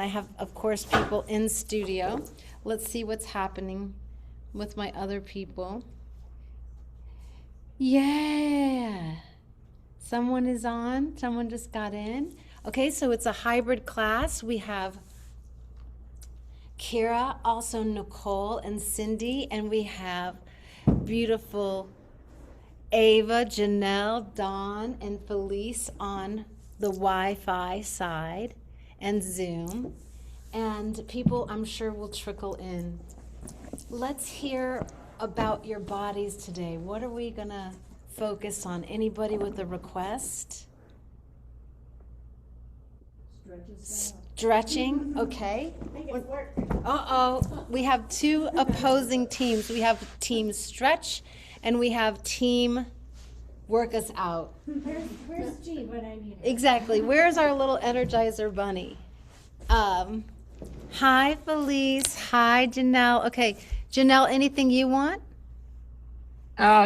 I have, of course, people in studio. Let's see what's happening with my other people. Yeah. Someone is on. Someone just got in. Okay, so it's a hybrid class. We have Kira, also Nicole and Cindy, and we have beautiful Ava, Janelle, Dawn, and Felice on the Wi-Fi side and Zoom. And people, I'm sure, will trickle in. Let's hear about your bodies today. What are we going to focus on? Anybody with a request? Stretching, okay. Uh-oh, we have two opposing teams. We have team stretch and we have team work us out. Where's G when I need it? Exactly. Where's our little Energizer bunny? Hi, Felice. Hi, Janelle. Okay, Janelle, anything you want?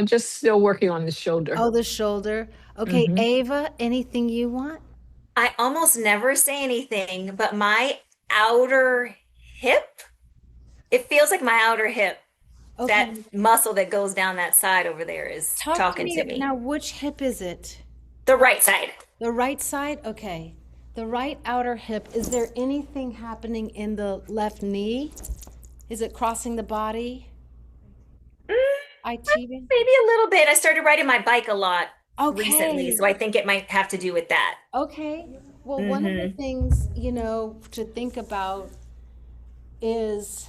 Just still working on the shoulder. Oh, the shoulder. Okay, Ava, anything you want? I almost never say anything, but my outer hip, it feels like my outer hip, Okay. that muscle that goes down that side over there is talking to me. Now, which hip is it? The right side. The right side? Okay. The right outer hip. Is there anything happening in the left knee? Is it crossing the body? IT? Maybe a little bit. I started riding my bike a lot recently, Okay. so I think it might have to do with that. Okay. Well, one of the things, to think about is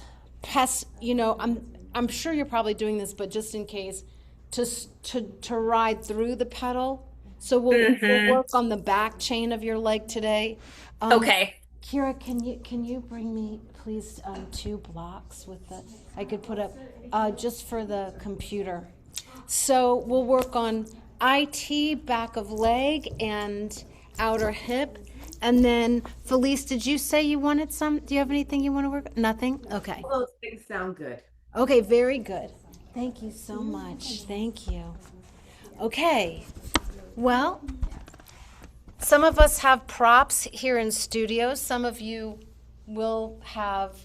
I'm sure you're probably doing this, but just in case, to ride through the pedal. So we'll work on the back chain of your leg today. Okay. Kira, can you bring me please 2 blocks with the I could put up just for the computer. So we'll work on IT, back of leg and outer hip. And then Felice, did you say you wanted some? Do you have anything you want to work? Nothing? Okay. Those things sound good. Okay, very good. Thank you so much. Thank you. Okay. Well, some of us have props here in studio. Some of you will have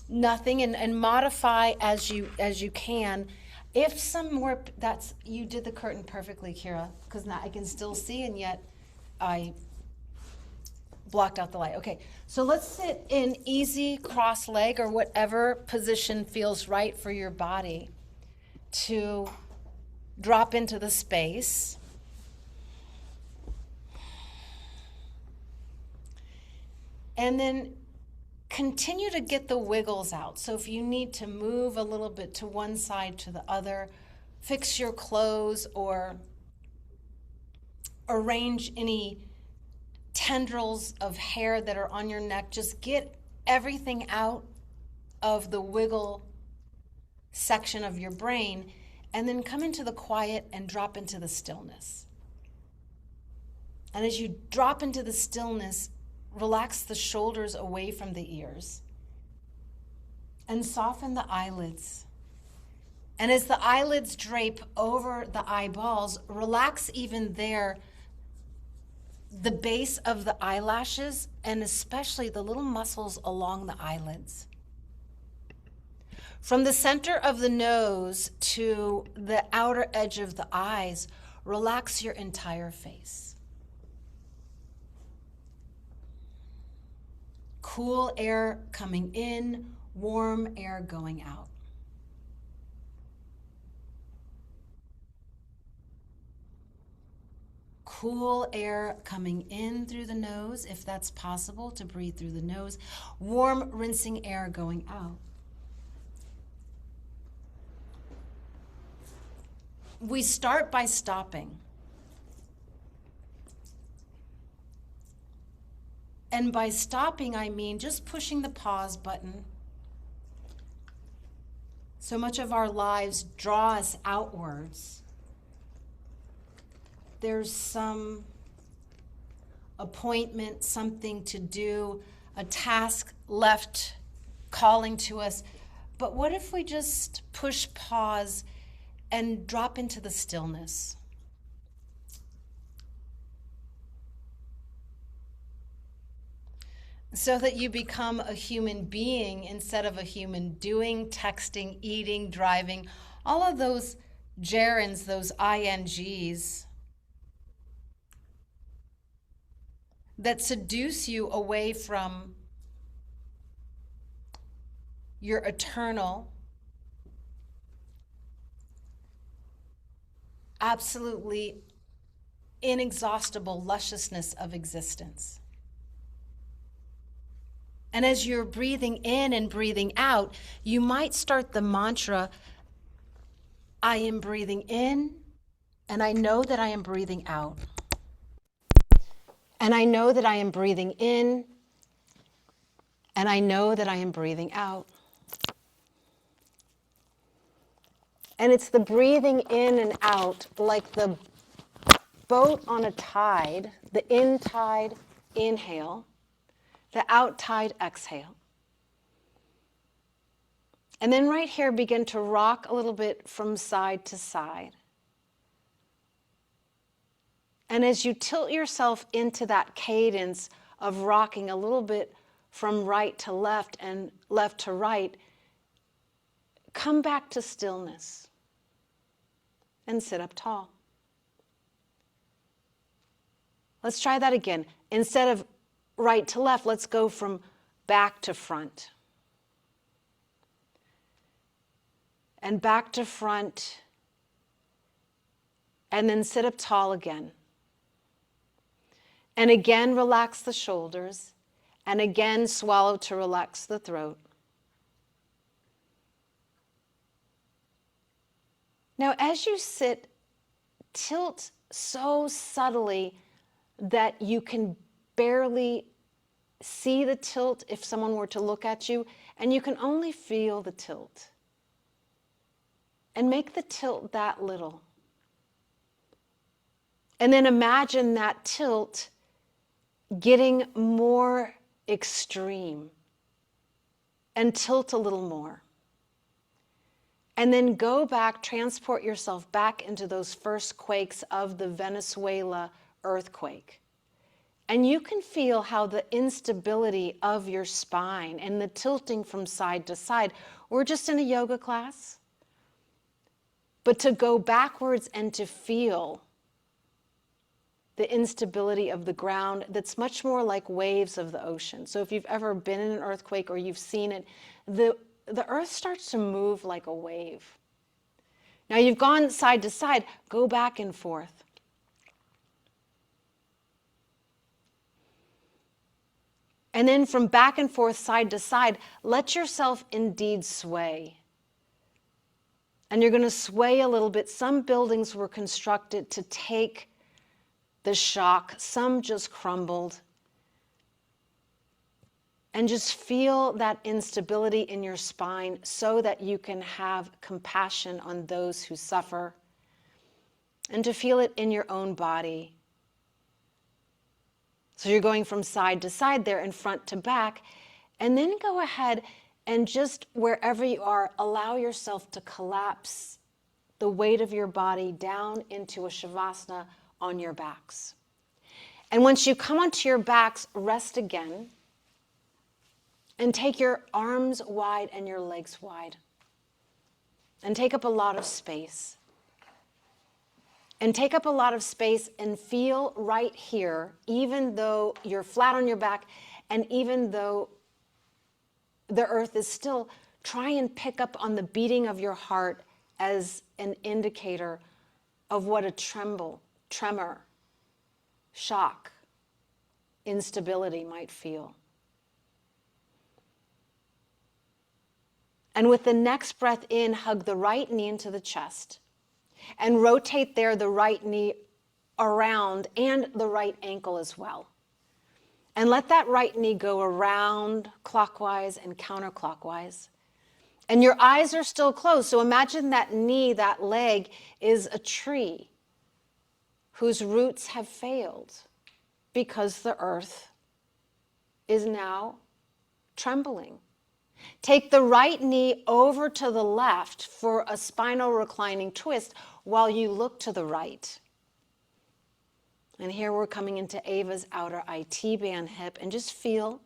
nothing and modify as you can. If some more, you did the curtain perfectly, Kira, because now I can still see and yet I blocked out the light. Okay, so let's sit in easy cross leg or whatever position feels right for your body to drop into the space. And then continue to get the wiggles out. So if you need to move a little bit to one side to the other, fix your clothes or arrange any tendrils of hair that are on your neck, just get everything out of the wiggle section of your brain and then come into the quiet and drop into the stillness. And as you drop into the stillness, relax the shoulders away from the ears and soften the eyelids. And as the eyelids drape over the eyeballs, relax even there the base of the eyelashes and especially the little muscles along the eyelids. From the center of the nose to the outer edge of the eyes, relax your entire face. Cool air coming in, warm air going out. Cool air coming in through the nose, if that's possible to breathe through the nose. Warm, rinsing air going out. We start by stopping. And by stopping, I mean just pushing the pause button. So much of our lives draw us outwards. There's some appointment, something to do, a task left calling to us. But what if we just push pause and drop into the stillness? 'Cause so that you become a human being instead of a human doing, texting, eating, driving, all of those gerunds, those INGs that seduce you away from your eternal, absolutely inexhaustible lusciousness of existence. And as you're breathing in and breathing out, you might start the mantra, I am breathing in, and I know that I am breathing out. And I know that I am breathing in, and I know that I am breathing out. And it's the breathing in and out like the boat on a tide, the in tide, inhale, the out tide, exhale. And then right here, begin to rock a little bit from side to side. And as you tilt yourself into that cadence of rocking a little bit from right to left and left to right, come back to stillness and sit up tall. Let's try that again. Instead of right to left, let's go from back to front. And back to front. And then sit up tall again. And again, relax the shoulders. And again, swallow to relax the throat. Now, as you sit, tilt so subtly that you can barely see the tilt if someone were to look at you, and you can only feel the tilt. And make the tilt that little. And then imagine that tilt getting more extreme, and tilt a little more. And then go back, transport yourself back into those first quakes of the Venezuela earthquake. And you can feel how the instability of your spine and the tilting from side to side, we're just in a yoga class, but to go backwards and to feel the instability of the ground that's much more like waves of the ocean. So if you've ever been in an earthquake or you've seen it, the earth starts to move like a wave. Now you've gone side to side, go back and forth. And then from back and forth, side to side, let yourself indeed sway. And you're going to sway a little bit. Some buildings were constructed to take the shock, some just crumbled. And just feel that instability in your spine so that you can have compassion on those who suffer, and to feel it in your own body. So you're going from side to side there and front to back, and then go ahead and just wherever you are, allow yourself to collapse the weight of your body down into a shavasana on your backs. And once you come onto your backs, rest again. And take your arms wide and your legs wide. And take up a lot of space. And take up a lot of space and feel right here, even though you're flat on your back and even though the earth is still, try and pick up on the beating of your heart as an indicator of what a tremor, shock, instability might feel. And with the next breath in, hug the right knee into the chest and rotate there the right knee around and the right ankle as well. And let that right knee go around clockwise and counterclockwise. And your eyes are still closed. So imagine that knee, that leg is a tree whose roots have failed because the earth is now trembling. Take the right knee over to the left for a spinal reclining twist while you look to the right. And here we're coming into Ava's outer IT band hip, and just feel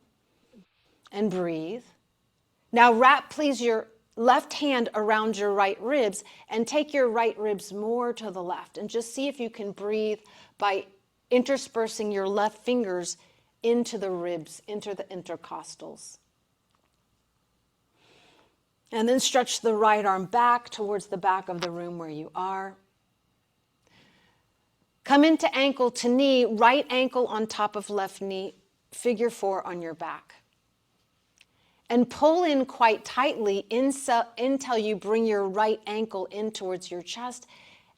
and breathe. Now wrap, please, your left hand around your right ribs and take your right ribs more to the left and just see if you can breathe by interspersing your left fingers into the ribs, into the intercostals. And then stretch the right arm back towards the back of the room where you are. Come into ankle to knee, right ankle on top of left knee, figure 4 on your back. And pull in quite tightly until you bring your right ankle in towards your chest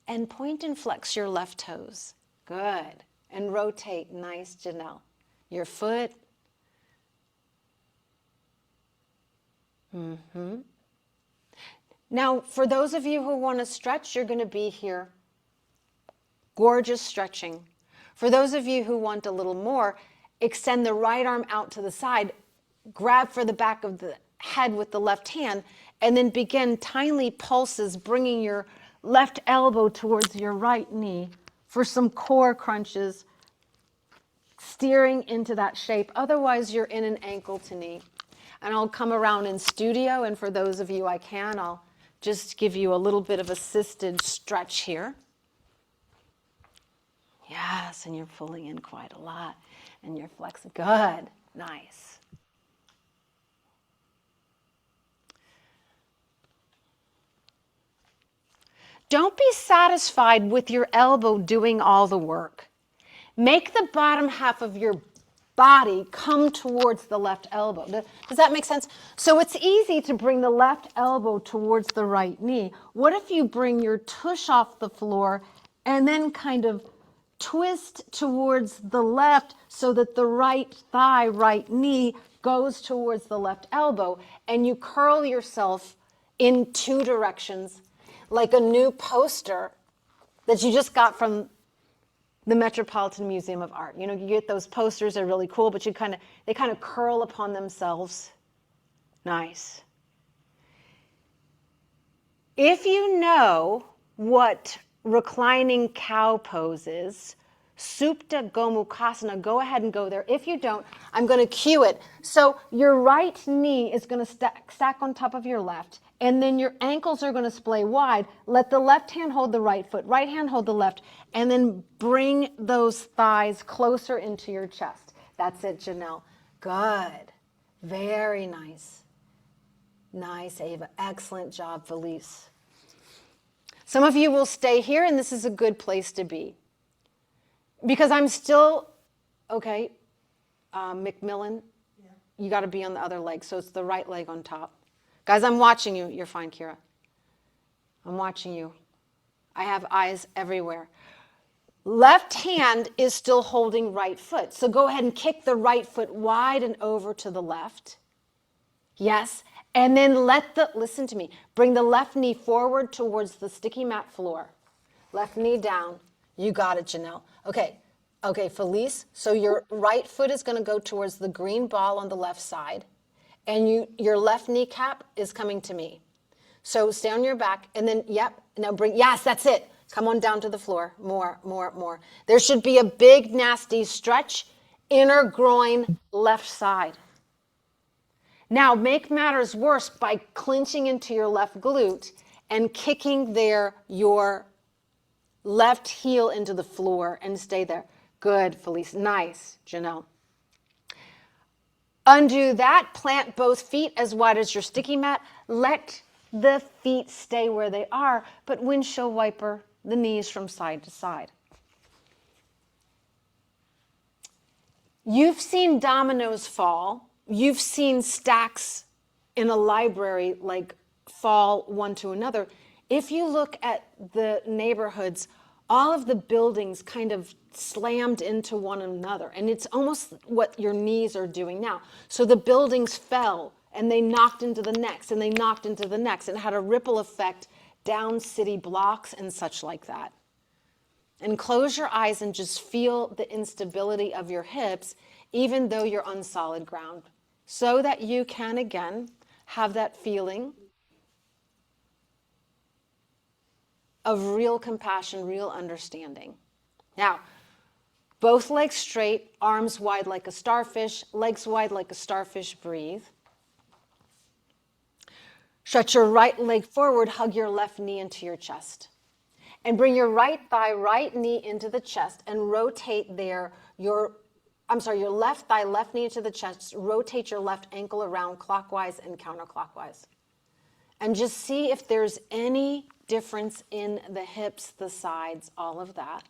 and point and flex your left toes. Good. And rotate. Nice, Janelle. Your foot. Now, for those of you who want to stretch, you're going to be here. Gorgeous stretching. For those of you who want a little more, extend the right arm out to the side, grab for the back of the head with the left hand, and then begin tiny pulses, bringing your left elbow towards your right knee for some core crunches, steering into that shape. Otherwise, you're in an ankle to knee. And I'll come around in studio, and for those of you I can, I'll just give you a little bit of assisted stretch here. Yes, and you're pulling in quite a lot, and you're flexing. Good, nice. Don't be satisfied with your elbow doing all the work. Make the bottom half of your body come towards the left elbow. Does that make sense? So it's easy to bring the left elbow towards the right knee. What if you bring your tush off the floor and then kind of twist towards the left so that the right thigh, right knee goes towards the left elbow, and you curl yourself in 2 directions like a new poster that you just got from the Metropolitan Museum of Art. You know, you get those posters, they're really cool, but they kind of curl upon themselves. Nice. If you know what reclining cow pose is, Supta Gomukhasana, go ahead and go there. If you don't, I'm going to cue it. So your right knee is going to stack on top of your left, and then your ankles are going to splay wide. Let the left hand hold the right foot, right hand hold the left, and then bring those thighs closer into your chest. That's it, Janelle. Good. Very nice. Nice, Ava. Excellent job, Felice. Some of you will stay here, and this is a good place to be. Because I'm still, okay, McMillan, you got to be on the other leg, so it's the right leg on top. Guys, I'm watching you. You're fine, Kira. I'm watching you. I have eyes everywhere. Left hand is still holding right foot, so go ahead and kick the right foot wide and over to the left. Yes, and then listen to me, bring the left knee forward towards the sticky mat floor. Left knee down. You got it, Janelle. Okay, Felice, so your right foot is going to go towards the green ball on the left side, and your left kneecap is coming to me. So stay on your back, and then, now yes, that's it. Come on down to the floor. More. There should be a big, nasty stretch, inner groin, left side. Now, make matters worse by clinching into your left glute and kicking your left heel into the floor and stay there. Good, Felice. Nice, Janelle. Undo that. Plant both feet as wide as your sticky mat. Let the feet stay where they are, but windshield wiper the knees from side to side. You've seen dominoes fall. You've seen stacks in a library like fall one to another. If you look at the neighborhoods, all of the buildings kind of slammed into one another. And it's almost what your knees are doing now. So the buildings fell and they knocked into the next and they knocked into the next and had a ripple effect down city blocks and such like that. And close your eyes and just feel the instability of your hips, even though you're on solid ground, so that you can again have that feeling of real compassion, real understanding. Now, Both legs straight, arms wide like a starfish, legs wide like a starfish, breathe. Stretch your right leg forward, hug your left knee into your chest. And bring your right thigh, right knee into the chest and rotate there your left thigh, left knee into the chest, rotate your left ankle around clockwise and counterclockwise. And just see if there's any difference in the hips, the sides, all of that.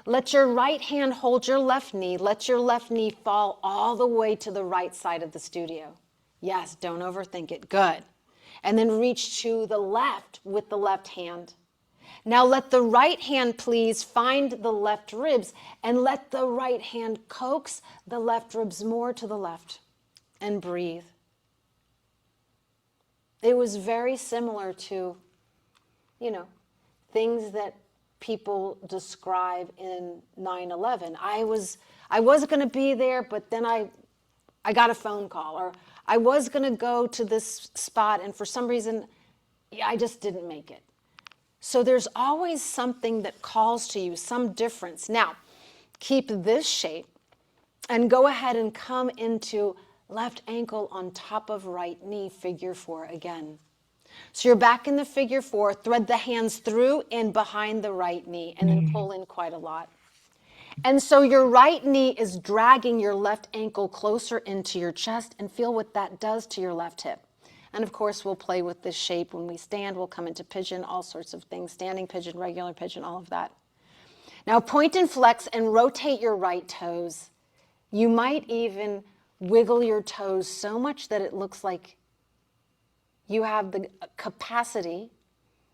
Let your right hand hold your left knee. Let your left knee fall all the way to the right side of the studio. Yes, don't overthink it. Good. And then reach to the left with the left hand. Now let the right hand please find the left ribs and let the right hand coax the left ribs more to the left and breathe. It was very similar to, things that people describe in 9/11. I wasn't going to be there, but then I got a phone call, or I was going to go to this spot, and for some reason, I just didn't make it. So there's always something that calls to you, some difference. Now, keep this shape and go ahead and come into left ankle on top of right knee, figure 4 again. So you're back in the figure 4, thread the hands through and behind the right knee, and then pull in quite a lot. And so your right knee is dragging your left ankle closer into your chest, and feel what that does to your left hip. And of course, we'll play with this shape when we stand. We'll come into pigeon, all sorts of things, standing pigeon, regular pigeon, all of that. Now point and flex and rotate your right toes. You might even wiggle your toes so much that it looks like you have the capacity,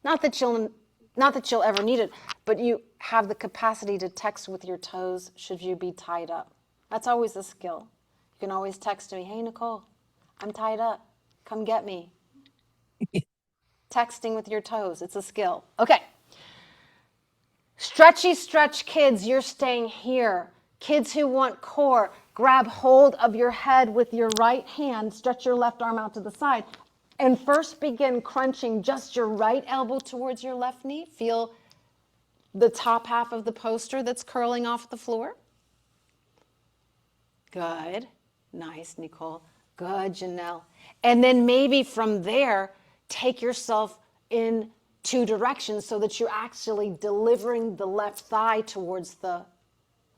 not that you'll ever need it, but you have the capacity to text with your toes should you be tied up. That's always a skill. You can always text me, hey, Nicole, I'm tied up. Come get me. Texting with your toes, it's a skill. Okay. Stretchy stretch kids, you're staying here. Kids who want core, grab hold of your head with your right hand, stretch your left arm out to the side, and first begin crunching just your right elbow towards your left knee. Feel the top half of the poster that's curling off the floor. Good. Nice, Nicole. Good, Janelle. And then maybe from there, take yourself in 2 directions so that you're actually delivering the left thigh towards the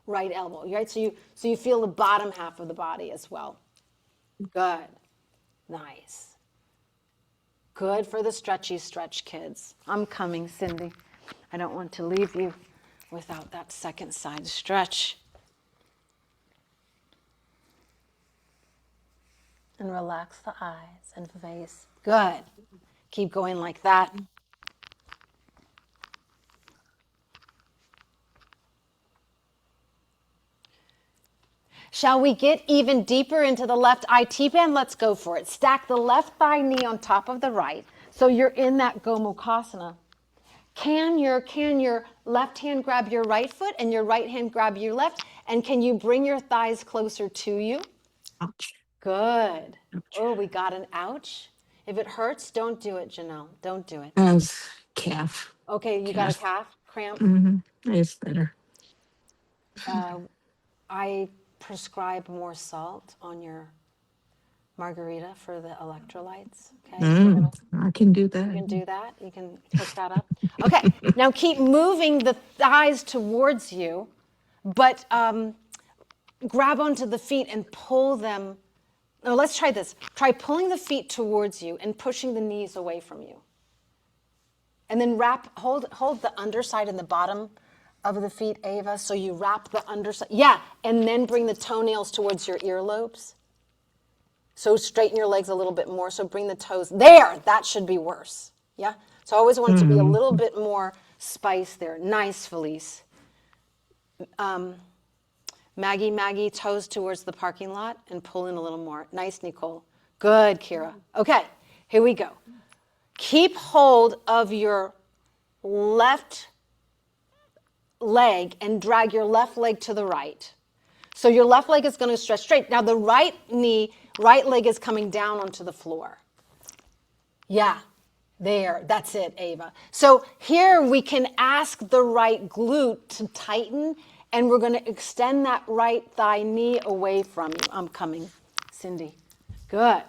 right elbow, right? So you feel the bottom half of the body as well. Good. Nice. Good for the stretchy stretch kids. I'm coming, Cindy. I don't want to leave you without that second side stretch. And relax the eyes and face. Good. Keep going like that. Shall we get even deeper into the left IT band? Let's go for it. Stack the left thigh knee on top of the right. So you're in that Gomukhasana. Can your left hand grab your right foot and your right hand grab your left? And can you bring your thighs closer to you? Ouch. Good. Ouch. Oh, we got an ouch. If it hurts, don't do it, Janelle. Don't do it. As calf. Okay, you got a calf cramp? It's better. I prescribe more salt on your margarita for the electrolytes. Okay, I can do that. you can do that. You can hook that up. Okay, now keep moving the thighs towards you, but grab onto the feet and pull them. No, let's try this. Try pulling the feet towards you and pushing the knees away from you. And then hold the underside and the bottom of the feet, Ava. So you wrap the underside. Yeah, and then bring the toenails towards your earlobes. So straighten your legs a little bit more. So bring the toes. There, that should be worse. Yeah? So I always want it to be a little bit more spice there. Nice, Felice. Maggie, toes towards the parking lot and pull in a little more. Nice, Nicole. Good, Kira. Okay, here we go. Keep hold of your left leg and drag your left leg to the right. So your left leg is going to stretch straight. Now the right leg is coming down onto the floor. Yeah. There, that's it, Ava. So here we can ask the right glute to tighten, and we're going to extend that right thigh knee away from you. I'm coming, Cindy. Good.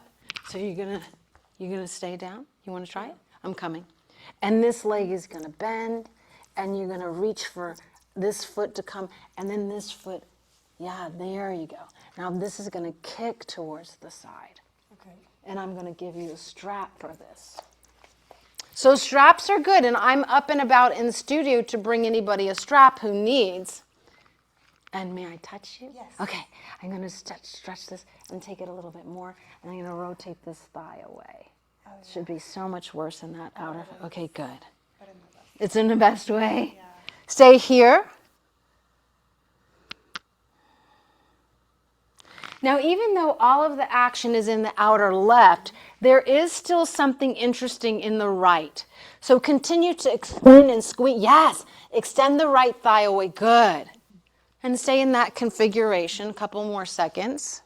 So you're gonna stay down? You want to try it? I'm coming. And this leg is going to bend, and you're going to reach for this foot to come, and then this foot. Yeah, there you go. Now this is going to kick towards the side. Okay. And I'm going to give you a strap for this. So straps are good, and I'm up and about in the studio to bring anybody a strap who needs. And may I touch you? Yes. Okay, I'm going to stretch this and take it a little bit more, and I'm going to rotate this thigh away. It should be so much worse in that outer. Okay, good. It's in the best way. Yeah. Stay here. Now, even though all of the action is in the outer left, there is still something interesting in the right. So continue to extend and squeeze. Yes, extend the right thigh away. Good. And stay in that configuration a couple more seconds.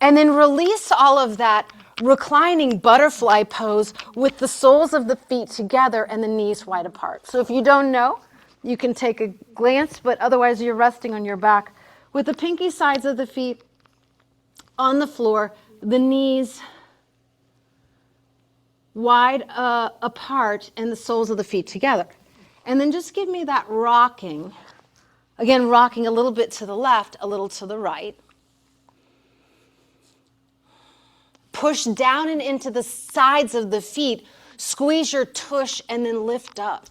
And then release all of that reclining butterfly pose with the soles of the feet together and the knees wide apart. So if you don't know, you can take a glance, but otherwise you're resting on your back with the pinky sides of the feet on the floor, the knees wide apart, and the soles of the feet together. And then just give me that rocking. Again, rocking a little bit to the left, a little to the right. Push down and into the sides of the feet. Squeeze your tush and then lift up.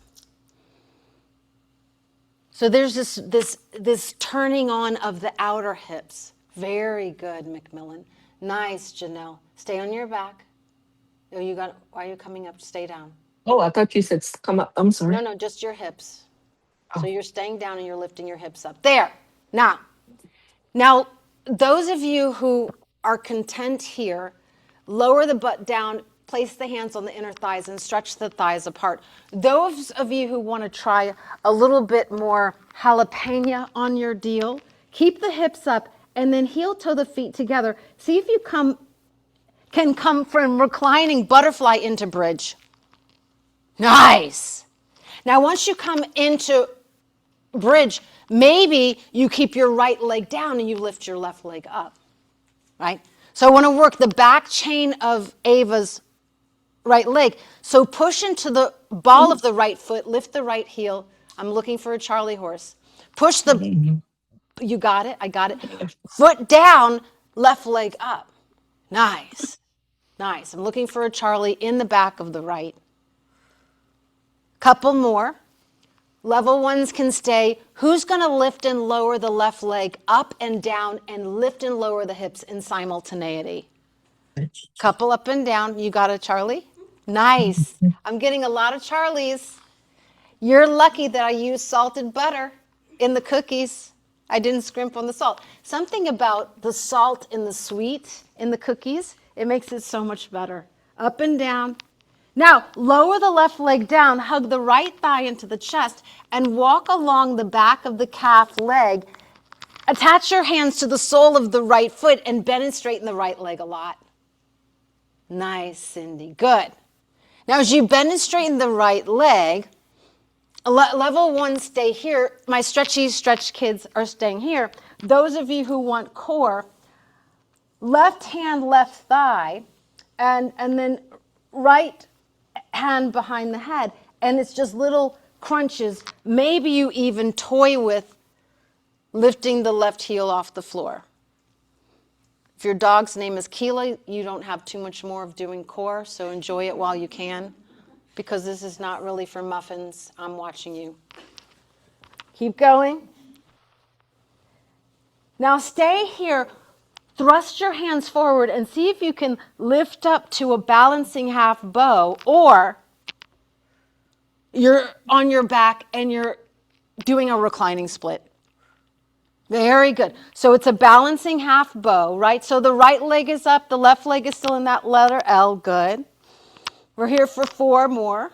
So there's this turning on of the outer hips. Very good, Macmillan. Nice, Janelle. Stay on your back. Oh, why are you coming up? Stay down. Oh, I thought you said come up. I'm sorry. No, just your hips. So Oh. you're staying down and you're lifting your hips up. There. Now, those of you who are content here, lower the butt down, place the hands on the inner thighs, and stretch the thighs apart. Those of you who want to try a little bit more jalapeno on your deal, keep the hips up and then heel toe the feet together. See if you can come from reclining butterfly into bridge. Nice. Now, once you come into bridge, maybe you keep your right leg down and you lift your left leg up, right? So I want to work the back chain of Ava's right leg. So push into the ball of the right foot, lift the right heel. I'm looking for a Charlie horse. Push you got it, I got it. Foot down, left leg up. Nice. I'm looking for a Charlie in the back of the right. Couple more. Level ones can stay. Who's going to lift and lower the left leg up and down and lift and lower the hips in simultaneity? Couple up and down. You got it, Charlie? Nice. I'm getting a lot of Charlies. You're lucky that I used salted butter in the cookies. I didn't scrimp on the salt. Something about the salt and the sweet in the cookies, it makes it so much better. Up and down. Now, lower the left leg down, hug the right thigh into the chest, and walk along the back of the calf leg. Attach your hands to the sole of the right foot and bend and straighten the right leg a lot. Nice, Cindy. Good. Now, as you bend and straighten the right leg, level one, stay here. My stretch kids are staying here. Those of you who want core, left hand, left thigh, and then right hand behind the head, and it's just little crunches. Maybe you even toy with lifting the left heel off the floor. If your dog's name is Keela, you don't have too much more of doing core, so enjoy it while you can, because this is not really for muffins. I'm watching you. Keep going. Now stay here. Thrust your hands forward and see if you can lift up to a balancing half bow, or you're on your back and you're doing a reclining split. Very good. So it's a balancing half bow, right? So the right leg is up, the left leg is still in that letter L. Good. We're here for 4 more.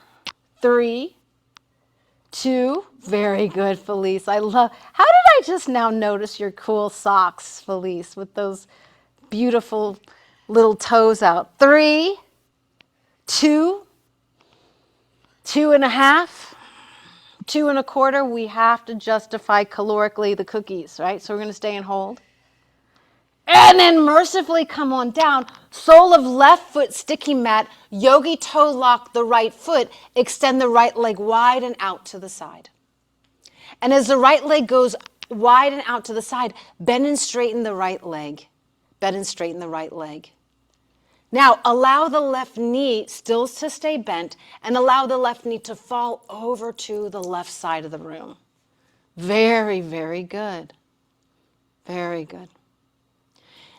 3, 2. Very good, Felice. How did I just now notice your cool socks, Felice, with those beautiful little toes out. 3, 2, 2.5, 2.25. We have to justify calorically the cookies, right? So we're going to stay and hold. And then mercifully come on down. Sole of left foot, sticky mat. Yogi toe lock the right foot. Extend the right leg wide and out to the side. And as the right leg goes wide and out to the side, bend and straighten the right leg. Bend and straighten the right leg. Now, allow the left knee still to stay bent and allow the left knee to fall over to the left side of the room. Very, very good. Very good.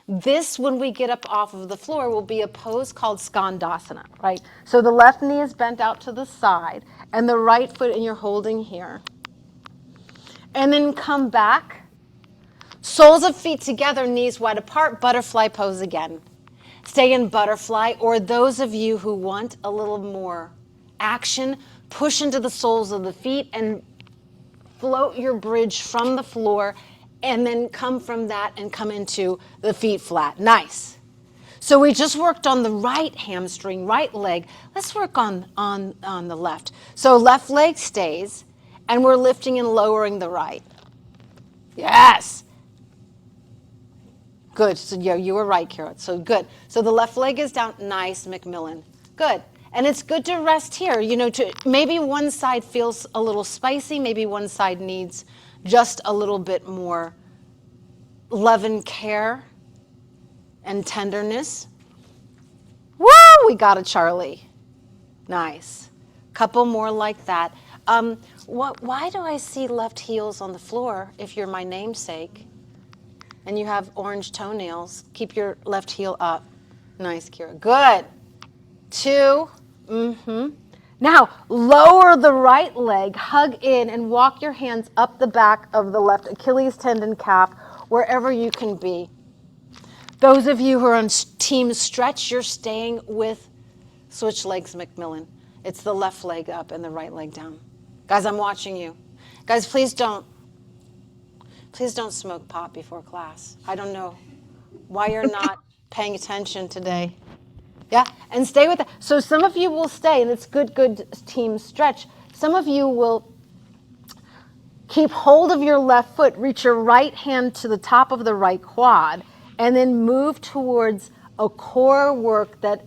This, when we get up off of the floor, will be a pose called Skandasana, right? So the left knee is bent out to the side and the right foot, and you're holding here. And then come back. Soles of feet together, knees wide apart, butterfly pose again. Stay in butterfly, or those of you who want a little more action, push into the soles of the feet and float your bridge from the floor, and then come from that and come into the feet flat. Nice. So we just worked on the right hamstring, right leg. Let's work on the left. So left leg stays, and we're lifting and lowering the right. Yes. Good. So yeah, you were right, Kara. So good. So the left leg is down. Nice, Macmillan. Good. And it's good to rest here. You know, maybe one side feels a little spicy. Maybe one side needs just a little bit more love and care and tenderness. Woo! We got it, Charlie. Nice. Couple more like that. Why do I see left heels on the floor if you're my namesake? And you have orange toenails, keep your left heel up. Nice, Kira. Good. 2. Now, lower the right leg, hug in, and walk your hands up the back of the left Achilles tendon calf, wherever you can be. Those of you who are on team stretch, you're staying with switch legs, Macmillan. It's the left leg up and the right leg down. Guys, I'm watching you. Guys, please don't smoke pot before class. I don't know why you're not paying attention today. Yeah, and stay with that. So some of you will stay, and it's good team stretch. Some of you will keep hold of your left foot, reach your right hand to the top of the right quad, and then move towards a core work that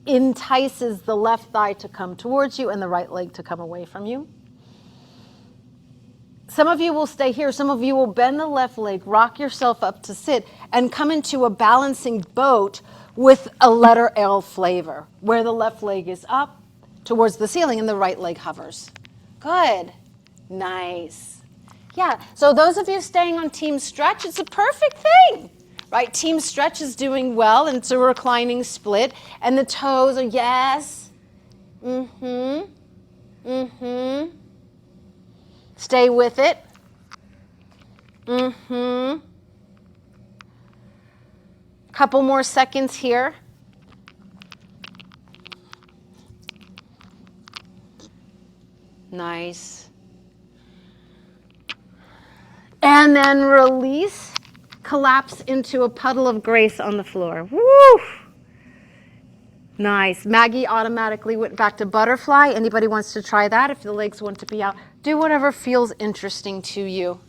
entices the left thigh to come towards you and the right leg to come away from you. Some of you will stay here. Some of you will bend the left leg, rock yourself up to sit, and come into a balancing boat with a letter L flavor, where the left leg is up towards the ceiling and the right leg hovers. Good. Nice. Yeah, so those of you staying on team stretch, it's a perfect thing, right? Team stretch is doing well, and it's a reclining split, and the toes are, yes. Stay with it. Couple more seconds here. Nice. And then release, collapse into a puddle of grace on the floor. Woo! Nice. Maggie automatically went back to butterfly. Anybody wants to try that? If the legs want to be out, do whatever feels interesting to you.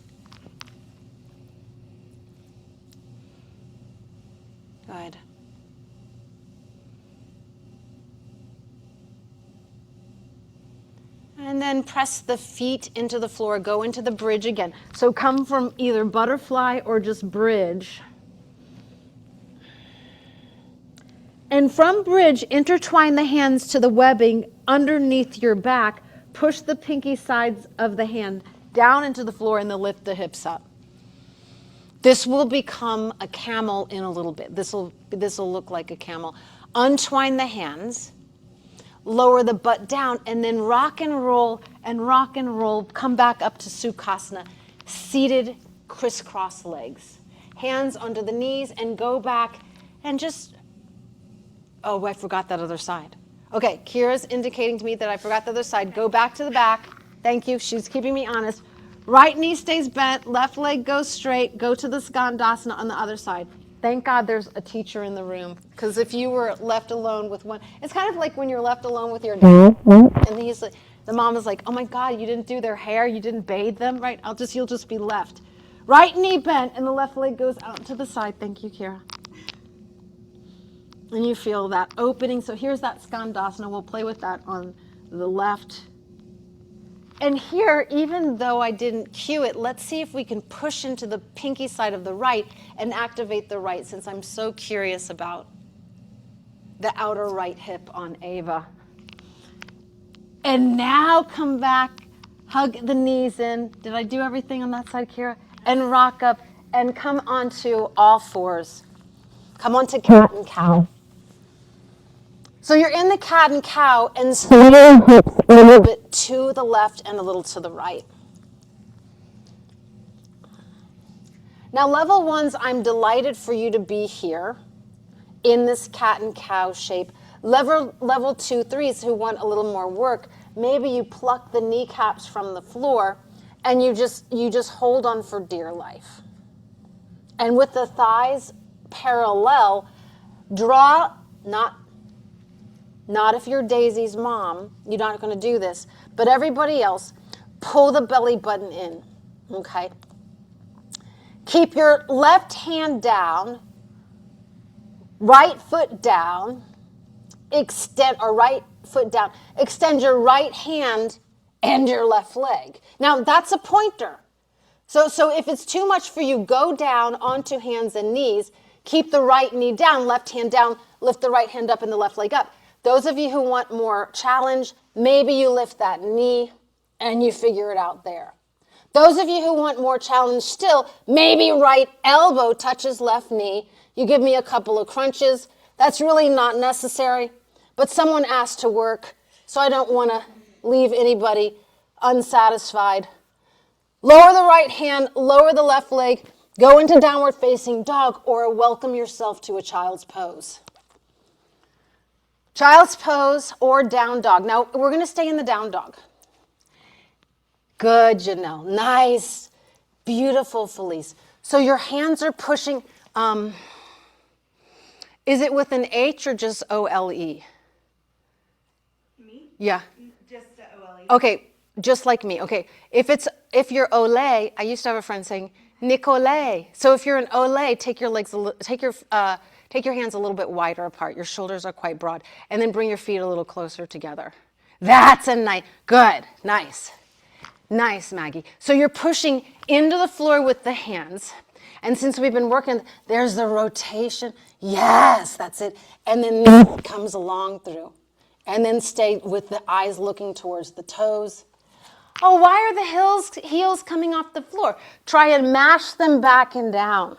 Good. And then press the feet into the floor. Go into the bridge again. So come from either butterfly or just bridge. And from bridge, intertwine the hands to the webbing underneath your back. Push the pinky sides of the hand down into the floor and then lift the hips up. This will become a camel in a little bit. This will look like a camel. Untwine the hands, lower the butt down, and then rock and roll, come back up to Sukhasana, seated crisscross legs. Hands under the knees and go back and just, oh, I forgot that other side. Okay, Kira's indicating to me that I forgot the other side. Go back to the back. Thank you, she's keeping me honest. Right knee stays bent, left leg goes straight, go to the Skandasana on the other side. Thank God there's a teacher in the room, because if you were left alone with one, it's kind of like when you're left alone with your dad, and he's like, the mom is like, oh my God, you didn't do their hair, you didn't bathe them, right? You'll just be left. Right knee bent, and the left leg goes out to the side. Thank you, Kira. And you feel that opening. So here's that Skandasana. We'll play with that on the left. And here, even though I didn't cue it, let's see if we can push into the pinky side of the right and activate the right, since I'm so curious about the outer right hip on Ava. And now come back, hug the knees in. Did I do everything on that side, Kira? And rock up and come onto all fours. Come onto cat and cow. So you're in the cat and cow and swing your hips a little bit to the left and a little to the right. Now, level ones, I'm delighted for you to be here in this cat and cow shape. Level 2, 3s who want a little more work, maybe you pluck the kneecaps from the floor and you just hold on for dear life. And with the thighs parallel, draw, not if you're Daisy's mom, you're not going to do this, but everybody else, pull the belly button in, okay? Keep your left hand down, right foot down, right foot down, extend your right hand and your left leg. Now that's a pointer. So if it's too much for you, go down onto hands and knees, keep the right knee down, left hand down, lift the right hand up and the left leg up. Those of you who want more challenge, maybe you lift that knee and you figure it out there. Those of you who want more challenge still, maybe right elbow touches left knee. You give me a couple of crunches. That's really not necessary, but someone asked to work, so I don't want to leave anybody unsatisfied. Lower the right hand, lower the left leg, go into downward facing dog, or welcome yourself to a child's pose. Child's pose or down dog. Now, we're going to stay in the down dog. Good, Janelle. Nice. Beautiful, Felice. So your hands are pushing. Is it with an H or just O-L-E? Me? Yeah. Just OLE. Okay, just like me. Okay, if you're Ole, I used to have a friend saying Nicole. So if you're an Ole, take your hands a little bit wider apart. Your shoulders are quite broad, and then bring your feet a little closer together. That's a nice. Good. Nice. Nice, Maggie. So you're pushing into the floor with the hands. And since we've been working, there's the rotation. Yes, that's it. And then this comes along through. And then stay with the eyes looking towards the toes. Oh, why are the heels coming off the floor? Try and mash them back and down.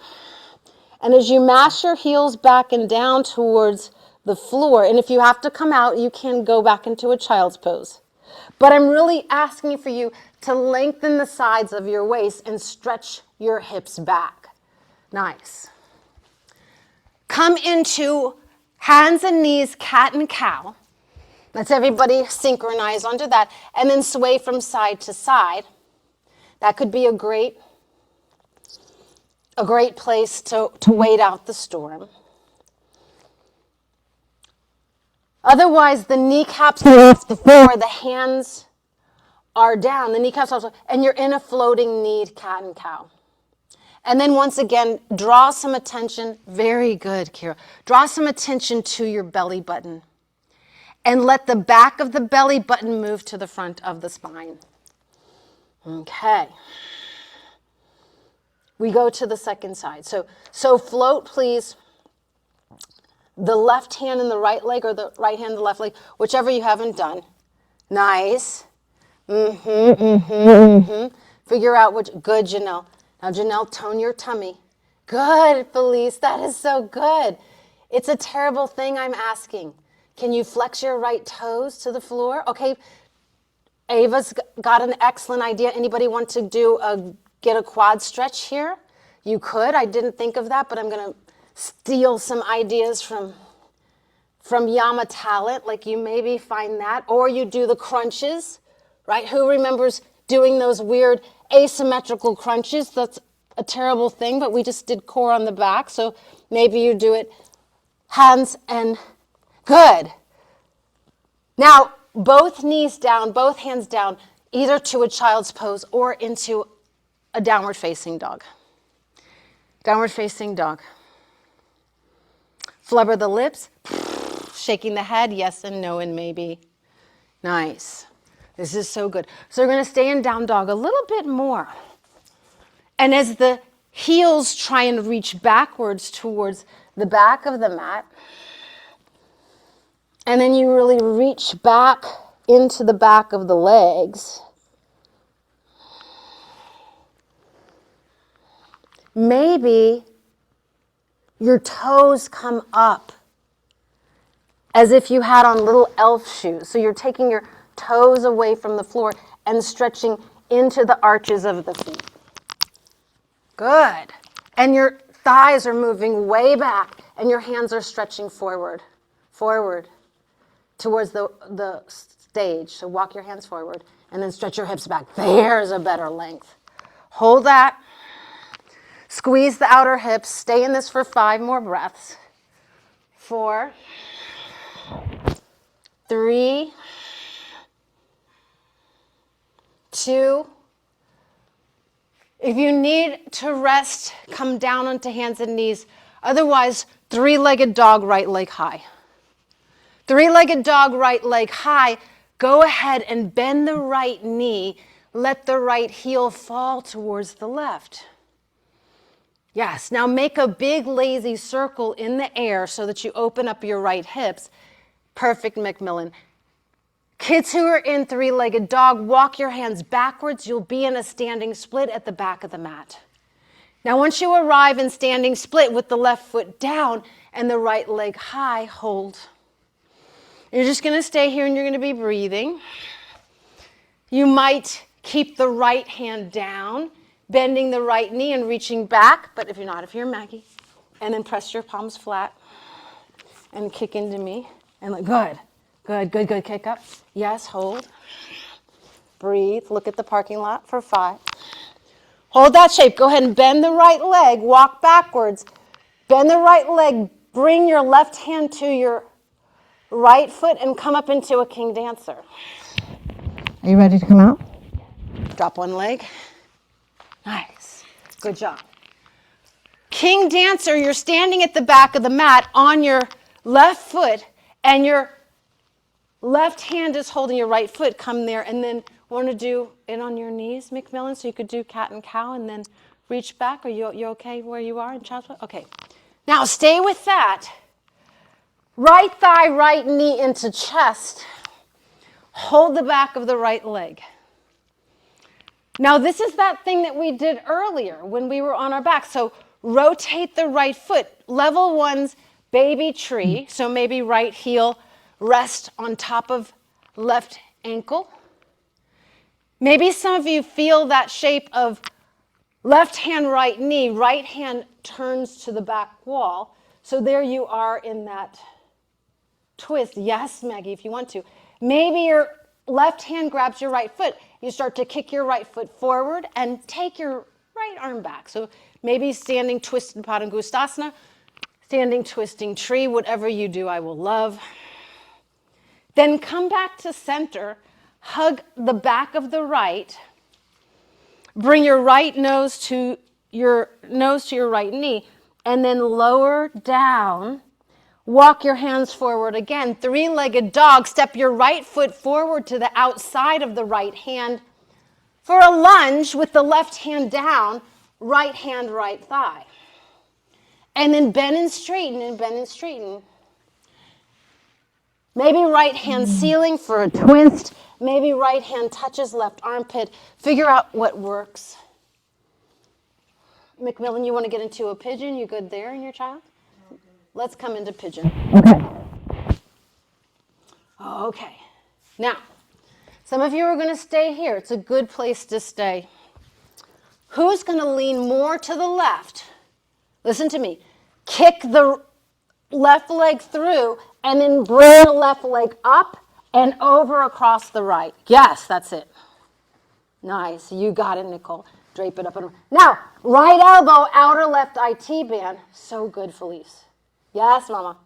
And as you mash your heels back and down towards the floor, and if you have to come out, you can go back into a child's pose. But I'm really asking for you to lengthen the sides of your waist and stretch your hips back. Nice. Come into hands and knees, cat and cow. Let's everybody synchronize onto that. And then sway from side to side. That could be a great place to wait out the storm. Otherwise, the kneecaps are off the floor, the hands are down, the kneecaps also, and you're in a floating kneed cat and cow. And then once again, draw some attention. Very good, Kira. Draw some attention to your belly button. And let the back of the belly button move to the front of the spine. Okay. We go to the second side. So float, please. The left hand and the right leg, or the right hand and the left leg, whichever you haven't done. Nice. Figure out which. Good, Janelle. Now, Janelle, tone your tummy. Good, Felice. That is so good. It's a terrible thing I'm asking. Can you flex your right toes to the floor? Okay. Ava's got an excellent idea. Anybody want to get a quad stretch here? You could. I didn't think of that, but I'm going to steal some ideas from Yama Talent. Like, you maybe find that. Or you do the crunches, right? Who remembers doing those weird asymmetrical crunches? That's a terrible thing, but we just did core on the back. So Maybe you do it hands and good. Now, both knees down, both hands down, either to a child's pose or into a downward facing dog. Downward facing dog. Flubber the lips, shaking the head, yes and no and maybe. Nice. This is so good. So we're going to stay in down dog a little bit more. And as the heels try and reach backwards towards the back of the mat, and then you really reach back into the back of the legs. Maybe your toes come up as if you had on little elf shoes. So you're taking your toes away from the floor and stretching into the arches of the feet. Good. And your thighs are moving way back and your hands are stretching forward towards the stage. So walk your hands forward and then stretch your hips back. There's a better length. Hold that. Squeeze the outer hips. Stay in this for 5 more breaths. 4, 3, 2. If you need to rest, come down onto hands and knees. Otherwise, 3-legged dog, right leg high. 3-legged dog, right leg high. Go ahead and bend the right knee. Let the right heel fall towards the left. Yes, now make a big lazy circle in the air so that you open up your right hips. Perfect, Macmillan. Kids who are in 3-legged dog, walk your hands backwards. You'll be in a standing split at the back of the mat. Now, once you arrive in standing split with the left foot down and the right leg high, hold. You're just going to stay here and you're going to be breathing. You might keep the right hand down, bending the right knee and reaching back, but if you're not, if you're Maggie, and then press your palms flat and kick into me. And look, good. Good. Kick up. Yes, hold. Breathe. Look at the parking lot for 5. Hold that shape. Go ahead and bend the right leg. Walk backwards. Bend the right leg. Bring your left hand to your right foot and come up into a king dancer. Are you ready to come out? Drop one leg. Nice. Good job. King dancer, you're standing at the back of the mat on your left foot and your left hand is holding your right foot. Come there and then want to do it on your knees, Macmillan, so you could do cat and cow and then reach back. Are you okay where you are in child's pose? Okay. Now stay with that. Right thigh, right knee into chest. Hold the back of the right leg. Now this is that thing that we did earlier when we were on our back. So rotate the right foot. Level 1's baby tree. So maybe right heel rest on top of left ankle. Maybe some of you feel that shape of left hand, right knee. Right hand turns to the back wall. So there you are in that twist. Yes, Maggie, if you want to. Maybe your left hand grabs your right foot. You start to kick your right foot forward and take your right arm back. So maybe standing twisted Padangustasana, standing twisting tree, whatever you do, I will love. Then come back to center, hug the back of the right, bring your right nose to your right knee, and then lower down. Walk your hands forward again. 3-legged dog. Step your right foot forward to the outside of the right hand for a lunge with the left hand down, right hand, right thigh. And then bend and straighten and bend and straighten. Maybe right hand ceiling for a twist. Maybe right hand touches left armpit. Figure out what works. Macmillan, you want to get into a pigeon? You good there in your child? Let's come into pigeon. Okay. Now, some of you are going to stay here. It's a good place to stay. Who's going to lean more to the left? Listen to me. Kick the left leg through and then bring the left leg up and over across the right. Yes, that's it. Nice. You got it, Nicole. Drape it up. Now, right elbow, outer left IT band. So good, Felice. Yes, mama.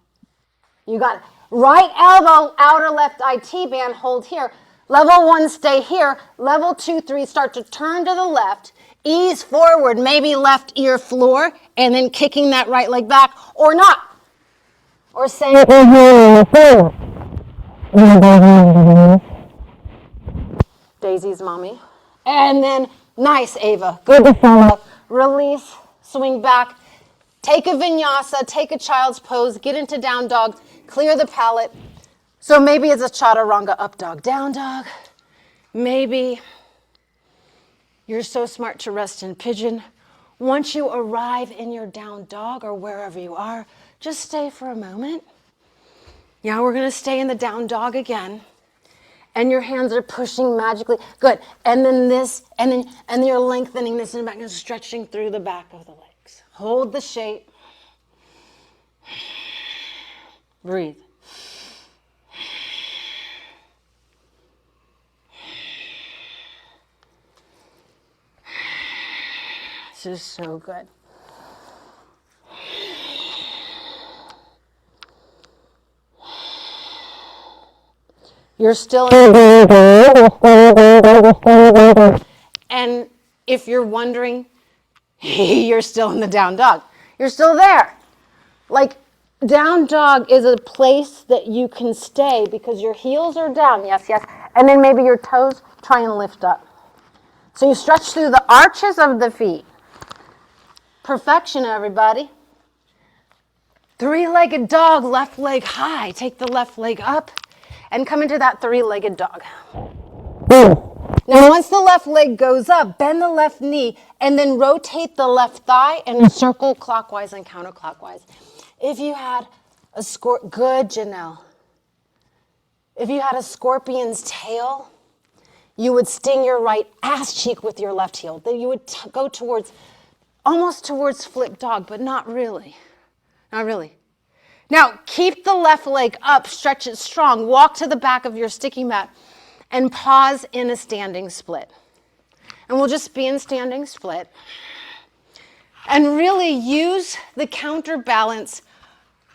You got it. Right elbow, outer left IT band, hold here. Level 1, stay here. Level 2, 3, start to turn to the left. Ease forward, maybe left ear floor, and then kicking that right leg back, or not. Or saying, Daisy's mommy. And then, nice, Ava. Good to follow. Release, swing back. Take a vinyasa, take a child's pose, get into down dog, clear the palate. So maybe it's a chaturanga, up dog, down dog. Maybe you're so smart to rest in pigeon. Once you arrive in your down dog or wherever you are, just stay for a moment. Yeah, we're going to stay in the down dog again. And your hands are pushing magically. Good. And then this, and you're lengthening this in the back and stretching through the back of the legs. Hold the shape. Breathe. This is so good. You're still and if you're wondering, you're still in the down dog. You're still there. Like, down dog is a place that you can stay because your heels are down, yes, yes, and then maybe your toes try and lift up. So you stretch through the arches of the feet. Perfection, everybody. Three-legged dog, left leg high. Take the left leg up and come into that three-legged dog. Now, once the left leg goes up, bend the left knee and then rotate the left thigh and circle clockwise and counterclockwise. If you had a good, Janelle. If you had a scorpion's tail, you would sting your right ass cheek with your left heel. Then you would go towards, almost towards flip dog, but not really. Not really. Now, keep the left leg up, stretch it strong, walk to the back of your sticky mat, and pause in a standing split. And we'll just be in standing split. And really use the counterbalance,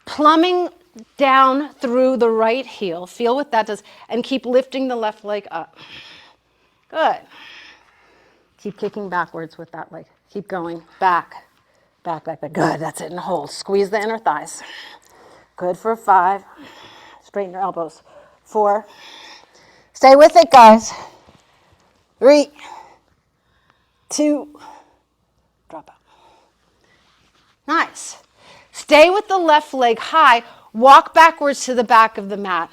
plumbing down through the right heel. Feel what that does. And keep lifting the left leg up. Good. Keep kicking backwards with that leg. Keep going. Back. Back, back, back. Good. That's it. And hold. Squeeze the inner thighs. Good for 5. Straighten your elbows. 4. Stay with it, guys. 3, 2, drop out. Nice. Stay with the left leg high. Walk backwards to the back of the mat.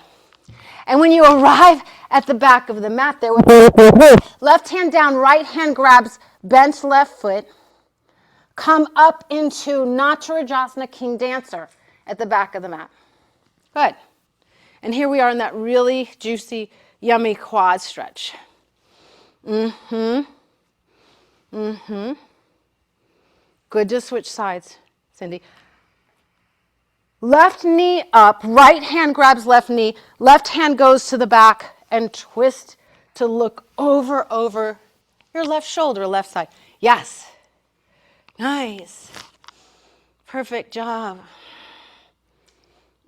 And when you arrive at the back of the mat there, left hand down, right hand grabs bent left foot. Come up into Natarajasana King Dancer at the back of the mat. Good. And here we are in that really juicy, yummy quad stretch. Good to switch sides, Cindy. Left knee up, right hand grabs left knee, left hand goes to the back and twist to look over your left shoulder, left side. Yes. Nice. Perfect job.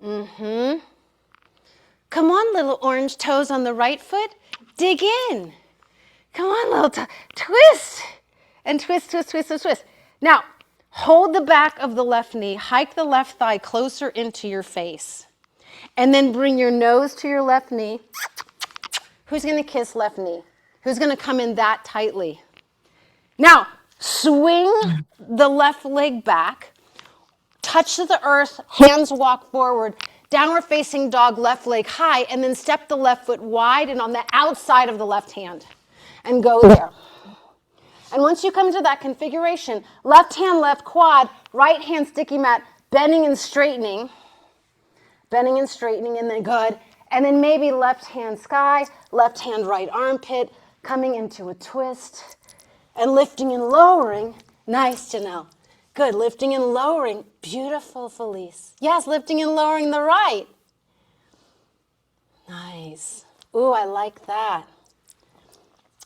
Come on, little orange toes on the right foot. Dig in. Come on, little toe. Twist. And twist, twist, twist, twist, twist. Now, hold the back of the left knee. Hike the left thigh closer into your face. And then bring your nose to your left knee. Who's going to kiss left knee? Who's going to come in that tightly? Now, swing the left leg back. Touch to the earth. Hands walk forward. Downward facing dog, left leg high. And then step the left foot wide and on the outside of the left hand. And go there. And once you come to that configuration, left hand, left quad, right hand sticky mat, bending and straightening, and then good. And then maybe left hand sky, left hand right armpit, coming into a twist, and lifting and lowering. Nice, Janelle. Good, lifting and lowering. Beautiful, Felice. Yes, lifting and lowering the right. Nice. Ooh, I like that.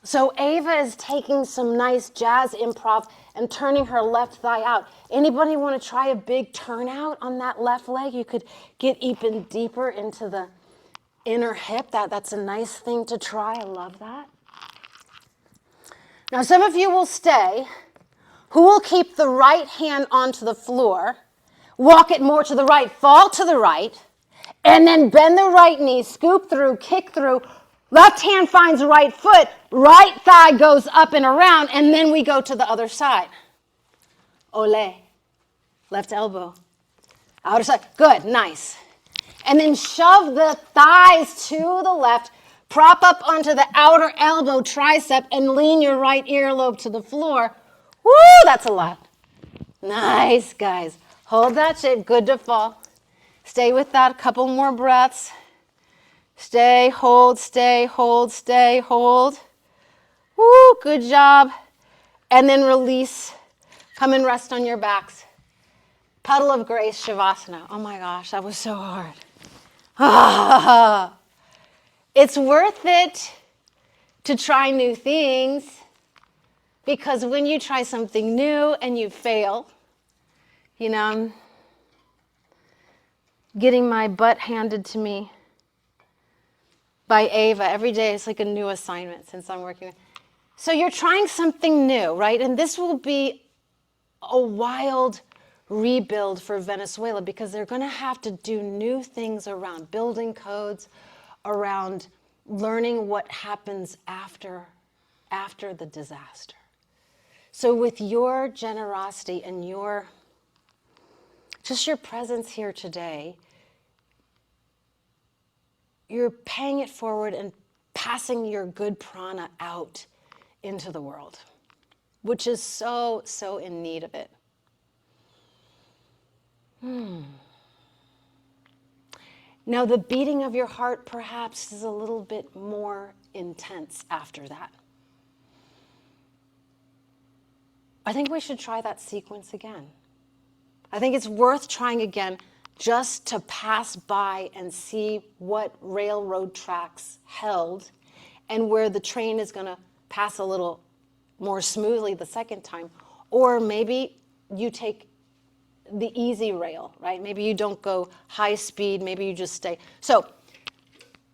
So Ava is taking some nice jazz improv and turning her left thigh out. Anybody want to try a big turnout on that left leg? You could get even deeper into the inner hip. That's a nice thing to try. I love that. Now some of you will stay. Who will keep the right hand onto the floor, walk it more to the right, fall to the right, and then bend the right knee, scoop through, kick through, left hand finds right foot, right thigh goes up and around, and then we go to the other side. Ole. Left elbow. Outer side. Good, nice. And then shove the thighs to the left, prop up onto the outer elbow, tricep, and lean your right earlobe to the floor. Woo, that's a lot. Nice, guys. Hold that shape. Good to fall. Stay with that. Couple more breaths. Stay, hold, stay, hold, stay, hold. Woo, good job. And then release. Come and rest on your backs. Puddle of Grace, Shavasana. Oh my gosh, that was so hard. It's worth it to try new things, because when you try something new and you fail, I'm getting my butt handed to me by Ava. Every day it's like a new assignment since I'm working with. So you're trying something new, right? And this will be a wild rebuild for Venezuela, because they're going to have to do new things around building codes, around learning what happens after the disaster. So with your generosity and your presence here today, you're paying it forward and passing your good prana out into the world, which is so, so in need of it. Now, the beating of your heart perhaps is a little bit more intense after that. I think we should try that sequence again. I think it's worth trying again just to pass by and see what railroad tracks held and where the train is going to pass a little more smoothly the second time. Or maybe you take the easy rail, right? Maybe you don't go high speed, maybe you just stay. So,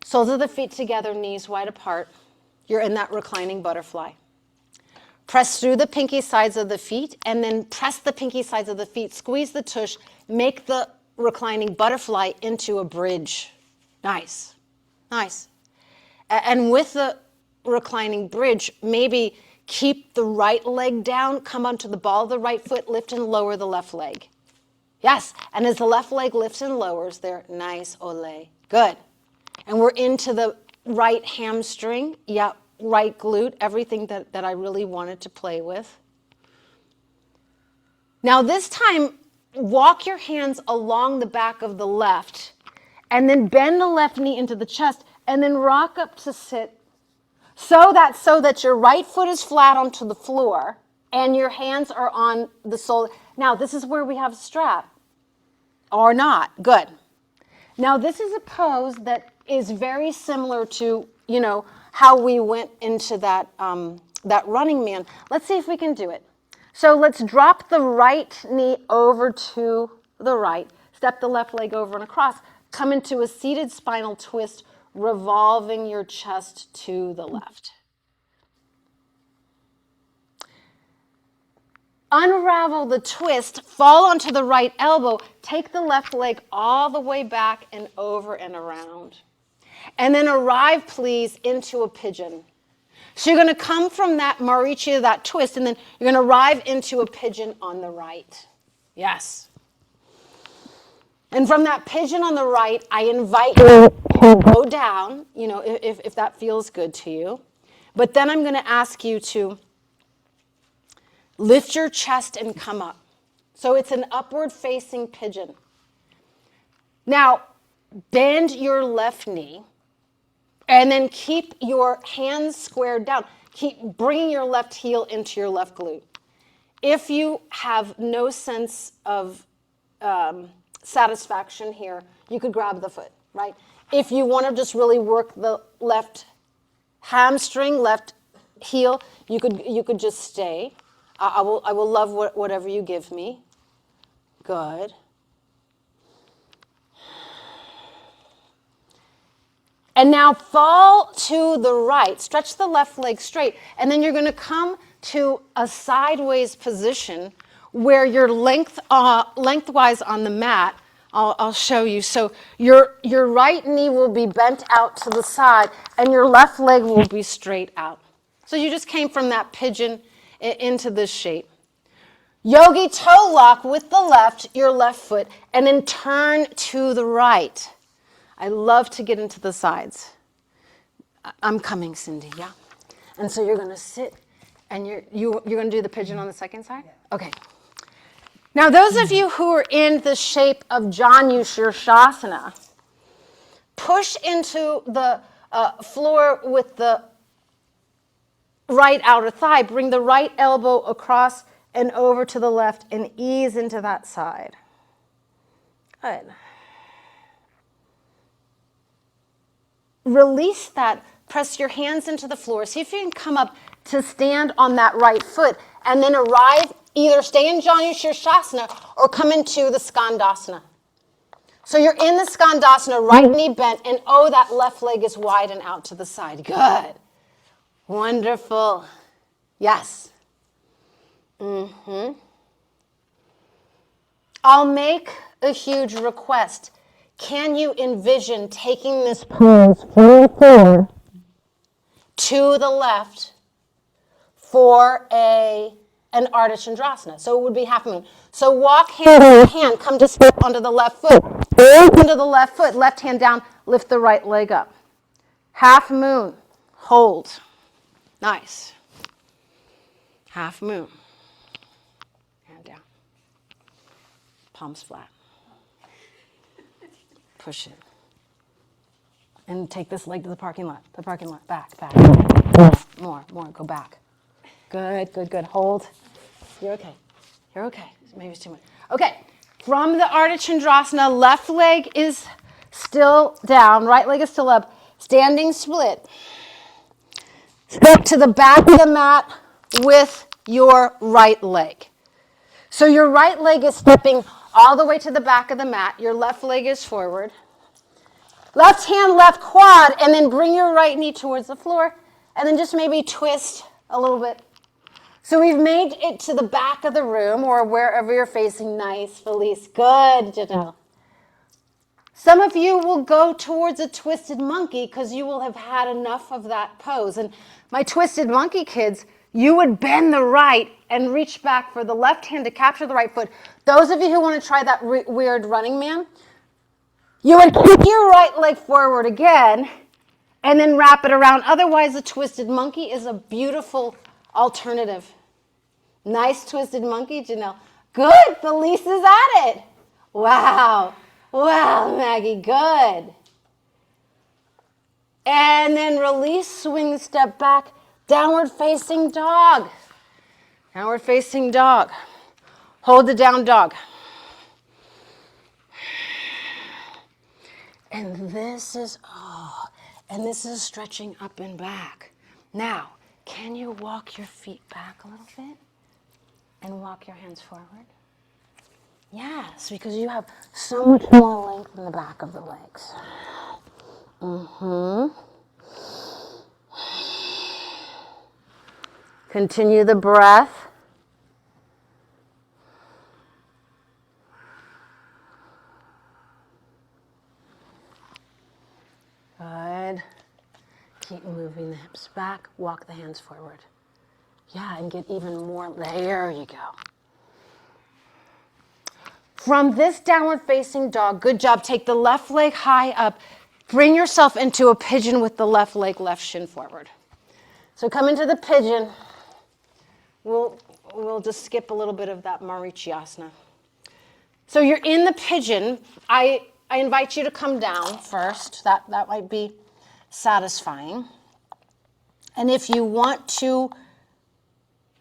soles of the feet together, knees wide apart. You're in that reclining butterfly. Press through the pinky sides of the feet, and then press the pinky sides of the feet, squeeze the tush, make the reclining butterfly into a bridge. Nice, nice. And with the reclining bridge, maybe keep the right leg down, come onto the ball of the right foot, lift and lower the left leg. Yes, and as the left leg lifts and lowers there, nice, ole, good. And we're into the right hamstring, yeah, right glute, everything that I really wanted to play with. Now this time, walk your hands along the back of the left, and then bend the left knee into the chest, and then rock up to sit, so that your right foot is flat onto the floor, and your hands are on the sole. Now this is where we have strap, or not, good. Now this is a pose that is very similar to, how we went into that running man. Let's see if we can do it. So let's drop the right knee over to the right, step the left leg over and across, come into a seated spinal twist, revolving your chest to the left. Unravel the twist, fall onto the right elbow, take the left leg all the way back and over and around. And then arrive, please, into a pigeon. So you're going to come from that marichi, that twist, and then you're going to arrive into a pigeon on the right. Yes. And from that pigeon on the right, I invite you to go down, if that feels good to you. But then I'm going to ask you to lift your chest and come up. So it's an upward facing pigeon. Now, bend your left knee and then keep your hands squared down. Keep bringing your left heel into your left glute. If you have no sense of satisfaction here, you could grab the foot, right? If you want to just really work the left hamstring, left heel, you could just stay. I will love whatever you give me. Good. And now fall to the right. Stretch the left leg straight. And then you're going to come to a sideways position where you're lengthwise on the mat. I'll show you. So your right knee will be bent out to the side and your left leg will be straight out. So you just came from that pigeon into this shape. Yogi toe lock with the left, your left foot, and then turn to the right. I love to get into the sides. I'm coming, Cindy, yeah? And so you're going to sit, and you're going to do the pigeon on the second side? Okay. Now, those of you who are in the shape of Janu Shirshasana, push into the floor with the right outer thigh. Bring the right elbow across and over to the left and ease into that side. Good. Release that. Press your hands into the floor. See if you can come up to stand on that right foot and then arrive, either stay in Janu Shirshasana or come into the Skandasana. So you're in the Skandasana, right knee bent, and oh, that left leg is wide and out to the side. Good. Wonderful. Yes. I'll make a huge request. Can you envision taking this pose from the floor to the left for an Ardha Chandrasana? So it would be half moon. So walk hand in hand, come to step onto the left foot. Onto the left foot, left hand down, lift the right leg up. Half moon, hold. Nice. Half moon. Hand down. Palms flat. Push it. And take this leg to the parking lot. Back. More, go back. Good. Hold. You're okay. Maybe it's too much. Okay, from the Ardha Chandrasana, left leg is still down, right leg is still up. Standing split. Step to the back of the mat with your right leg. So your right leg is stepping all the way to the back of the mat. Your left leg is forward. Left hand, left quad, and then bring your right knee towards the floor, and then just maybe twist a little bit. So we've made it to the back of the room or wherever you're facing. Nice, Felice. Good, Janelle. Some of you will go towards a twisted monkey because you will have had enough of that pose. And my twisted monkey kids, you would bend the right and reach back for the left hand to capture the right foot. Those of you who want to try that weird running man, you would kick your right leg forward again and then wrap it around. Otherwise, a twisted monkey is a beautiful alternative. Nice twisted monkey, Janelle. Good, Felice is at it. Wow, Maggie, good. And then release, swing, step back, downward facing dog. Downward facing dog. Hold the down dog. And this is stretching up and back. Now, can you walk your feet back a little bit and walk your hands forward? Yes, because you have so much more length in the back of the legs. Continue the breath. Good. Keep moving the hips back. Walk the hands forward. Yeah, and get even more. There you go. From this downward facing dog, good job. Take the left leg high up. Bring yourself into a pigeon with the left leg, left shin forward. So come into the pigeon. We'll just skip a little bit of that Marichyasana. So you're in the pigeon. I invite you to come down first. That might be satisfying. And if you want to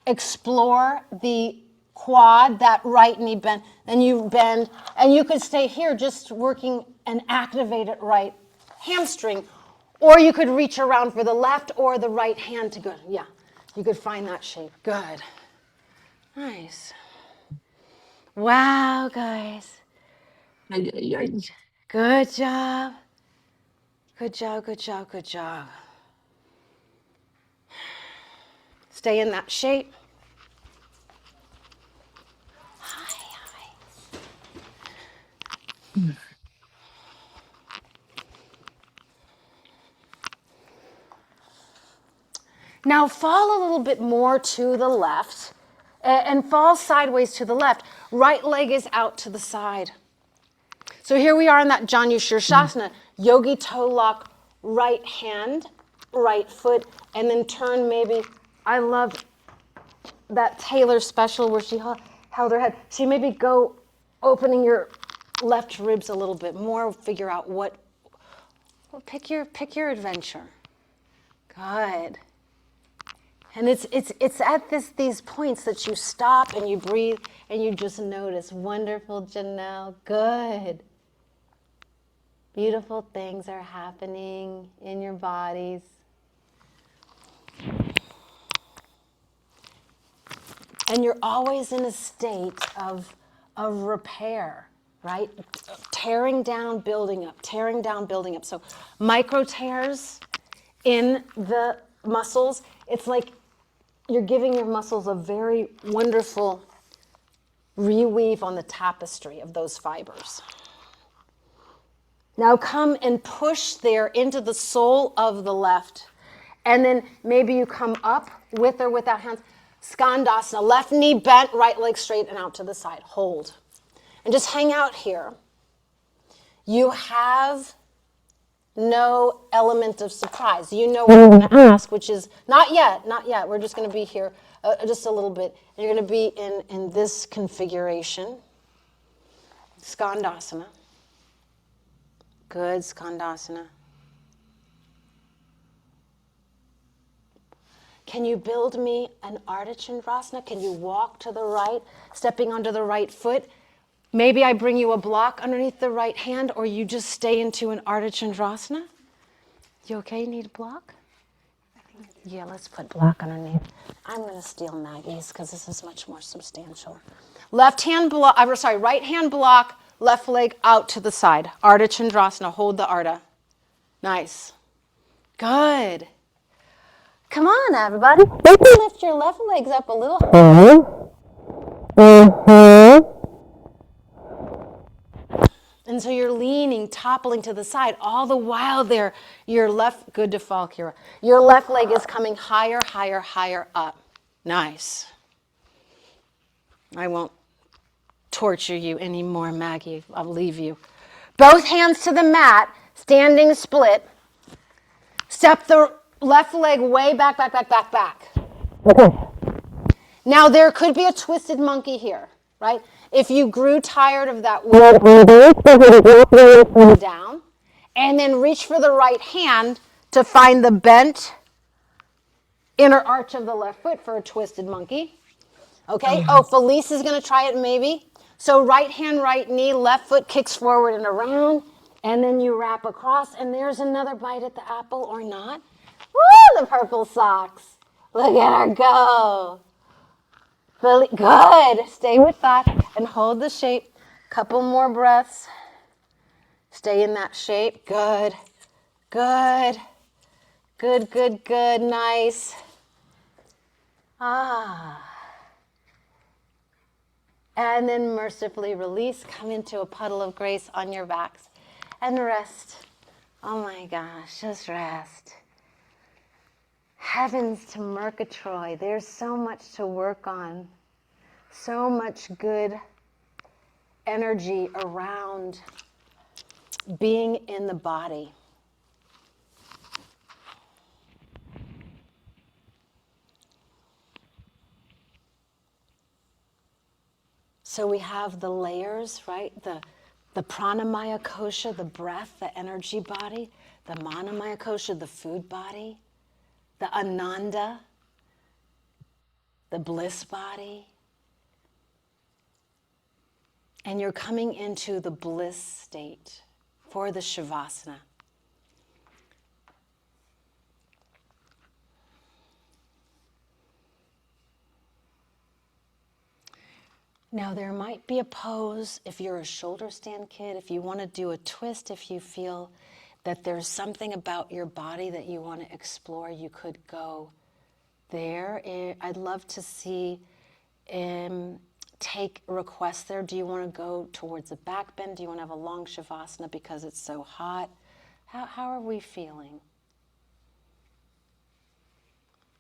explore the quad, that right knee bend, then you bend, and you could stay here just working an activated right hamstring, or you could reach around for the left or the right hand to go. Yeah. You could find that shape. Good. Nice. Wow, guys. Ay, ay, ay. Good job. Good job, good job, good job. Stay in that shape. Hi. Now fall a little bit more to the left and fall sideways to the left. Right leg is out to the side. So here we are in that Janu Shirshasana, yogi toe lock, right hand, right foot, and then turn maybe. I love that Taylor special where she held her head. So you maybe go opening your left ribs a little bit more, figure out what, well, pick your adventure. Good. And it's at these points that you stop and you breathe and you just notice. Wonderful, Janelle. Good. Beautiful things are happening in your bodies. And you're always in a state of repair, right? Tearing down, building up, tearing down, building up. So micro tears in the muscles, it's like you're giving your muscles a very wonderful reweave on the tapestry of those fibers. Now come and push there into the sole of the left. And then maybe you come up with or without hands. Skandasana, left knee bent, right leg straight and out to the side. Hold. And just hang out here. You have no element of surprise. You know what I'm going to ask, which is, not yet, not yet. We're just going to be here just a little bit. And you're going to be in this configuration. Skandasana. Good, Skandasana. Can you build me an Ardha Chandrasana? Can you walk to the right, stepping onto the right foot? Maybe I bring you a block underneath the right hand, or you just stay into an Ardha Chandrasana. You okay? Need a block? Yeah, let's put block underneath. I'm going to steal Maggie's because this is much more substantial. Right hand block, left leg out to the side. Ardha Chandrasana, hold the Ardha. Nice. Good. Come on, everybody. Maybe lift your left legs up a little. And so you're leaning, toppling to the side. All the while there, your left, good to fall, Kira. Your left leg is coming higher, higher, higher up. Nice. I won't torture you anymore, Maggie. I'll leave you. Both hands to the mat, standing split. Step the left leg way back, back, back, back, back. Okay. Now there could be a twisted monkey here, right? If you grew tired of that down, and then reach for the right hand to find the bent inner arch of the left foot for a twisted monkey. Okay, Felice is going to try it maybe. So right hand, right knee, left foot kicks forward and around, and then you wrap across, and there's another bite at the apple or not. Woo, the purple socks. Look at her go. Good. Stay with that and hold the shape. Couple more breaths. Stay in that shape. Good. Good. Good, good, good. Nice. And then mercifully release. Come into a puddle of grace on your backs and rest. Oh my gosh, just rest. Heavens to Murgatroyd. There's so much to work on. So much good energy around being in the body. So we have the layers, right? The pranamaya kosha, the breath, the energy body. The manamaya kosha, the food body. The ananda, the bliss body. And you're coming into the bliss state for the shavasana. Now there might be a pose if you're a shoulder stand kid, if you want to do a twist, if you feel that there's something about your body that you want to explore, you could go there. I'd love to see take requests there. Do you want to go towards a back bend? Do you want to have a long shavasana because it's so hot? How are we feeling?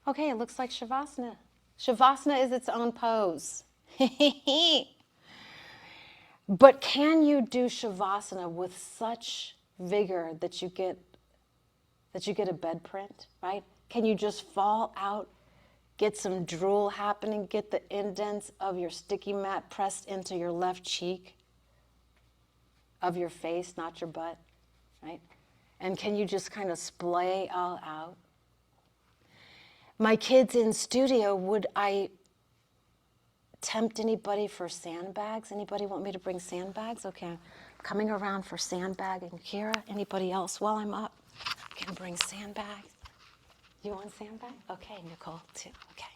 Okay, it looks like shavasana. Shavasana is its own pose. But can you do shavasana with such vigor that you get a bed print, right? Can you just fall out, get some drool happening, get the indents of your sticky mat pressed into your left cheek of your face, not your butt, right? And can you just kind of splay all out? My kids in studio, would I tempt anybody for sandbags? Anybody want me to bring sandbags? Okay, I'm coming around for sandbagging. Kira, anybody else while I'm up can bring sandbags? You want sandbag? Okay, Nicole too. Okay.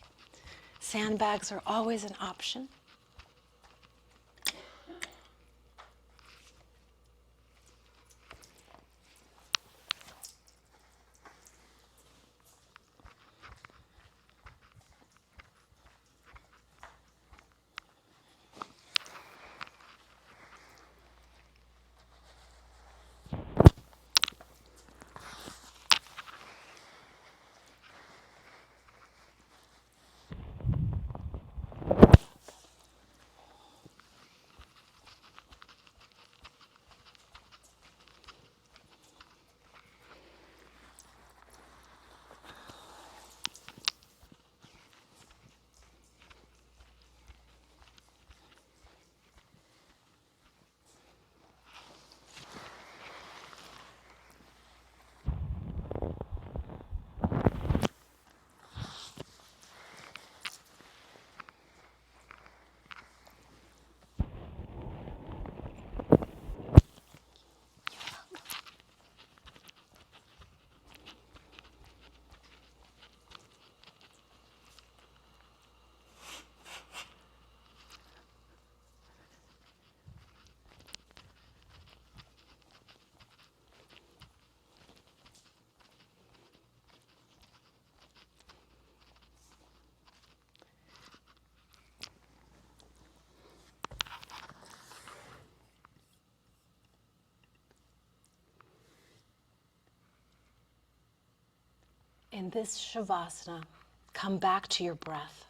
Sandbags are always an option. In this shavasana, come back to your breath.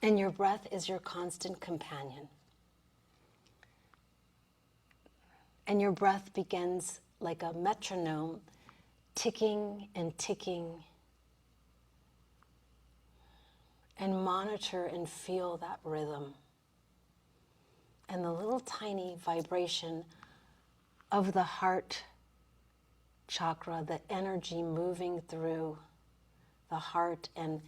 And your breath is your constant companion. And your breath begins like a metronome, ticking and ticking. And monitor and feel that rhythm. And the little tiny vibration of the heart chakra, the energy moving through the heart and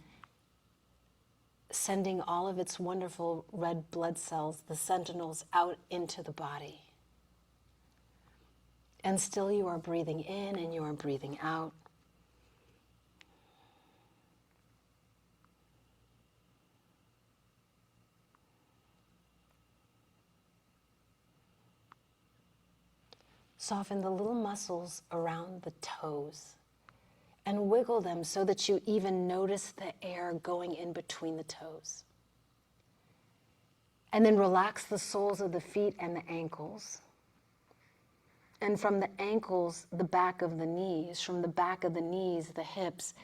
sending all of its wonderful red blood cells, the sentinels, out into the body. And still you are breathing in and you are breathing out. Soften the little muscles around the toes and wiggle them so that you even notice the air going in between the toes. And then relax the soles of the feet and the ankles. And from the ankles, the back of the knees, from the back of the knees, the hips,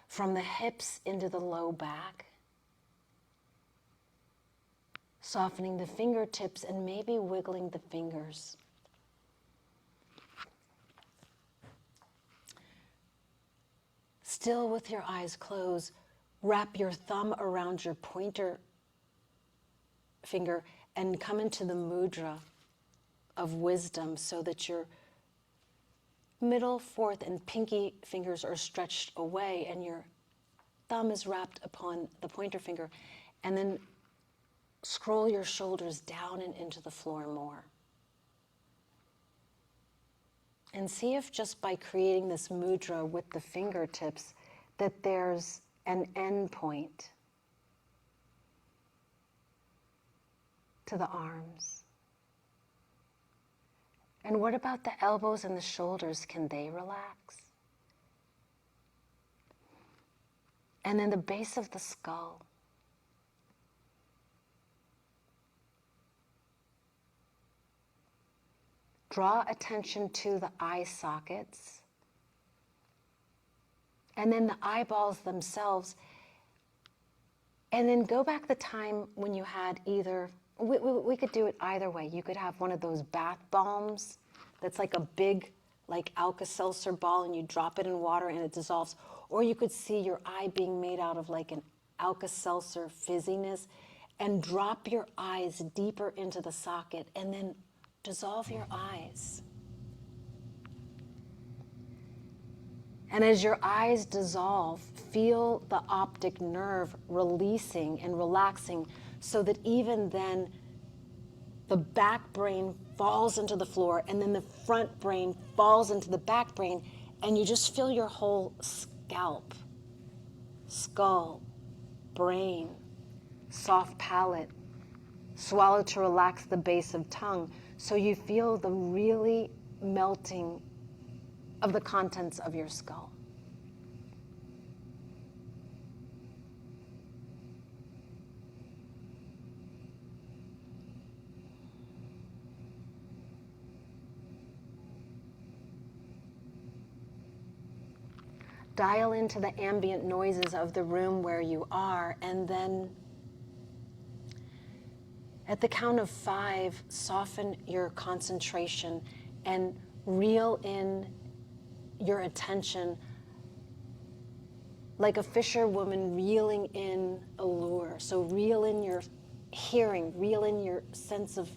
from the hips into the low back. Softening the fingertips and maybe wiggling the fingers. Still with your eyes closed, wrap your thumb around your pointer finger and come into the mudra of wisdom so that your middle, fourth, and pinky fingers are stretched away and your thumb is wrapped upon the pointer finger. And then scroll your shoulders down and into the floor more. And see if just by creating this mudra with the fingertips that there's an end point to the arms. And what about the elbows and the shoulders? Can they relax? And then the base of the skull. Draw attention to the eye sockets. And then the eyeballs themselves. And then go back the time when you had either, we could do it either way. You could have one of those bath bombs that's like a big, like Alka-Seltzer ball, and you drop it in water and it dissolves. Or you could see your eye being made out of like an Alka-Seltzer fizziness, and drop your eyes deeper into the socket and then dissolve your eyes. And as your eyes dissolve, feel the optic nerve releasing and relaxing, so that even then the back brain falls into the floor, and then the front brain falls into the back brain, and you just feel your whole scalp, skull, brain, soft palate, swallow to relax the base of tongue, so you feel the really melting of the contents of your skull. Dial into the ambient noises of the room where you are, and then at the count of 5, soften your concentration and reel in your attention like a fisherwoman reeling in a lure. So reel in your hearing, reel in your sense of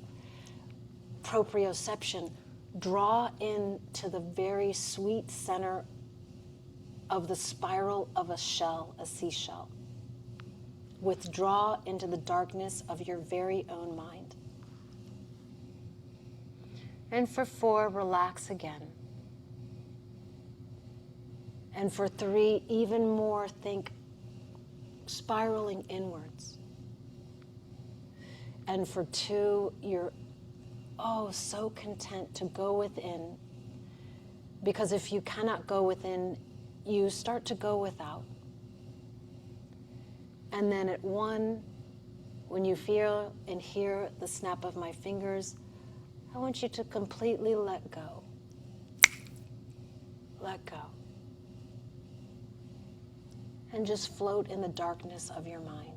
proprioception. Draw in to the very sweet center of the spiral of a shell, a seashell. Withdraw into the darkness of your very own mind. And for 4, relax again. And for 3, even more, think spiraling inwards. And for 2, you're so content to go within. Because if you cannot go within, you start to go without. And then at 1, when you feel and hear the snap of my fingers, I want you to completely let go. Let go. And just float in the darkness of your mind.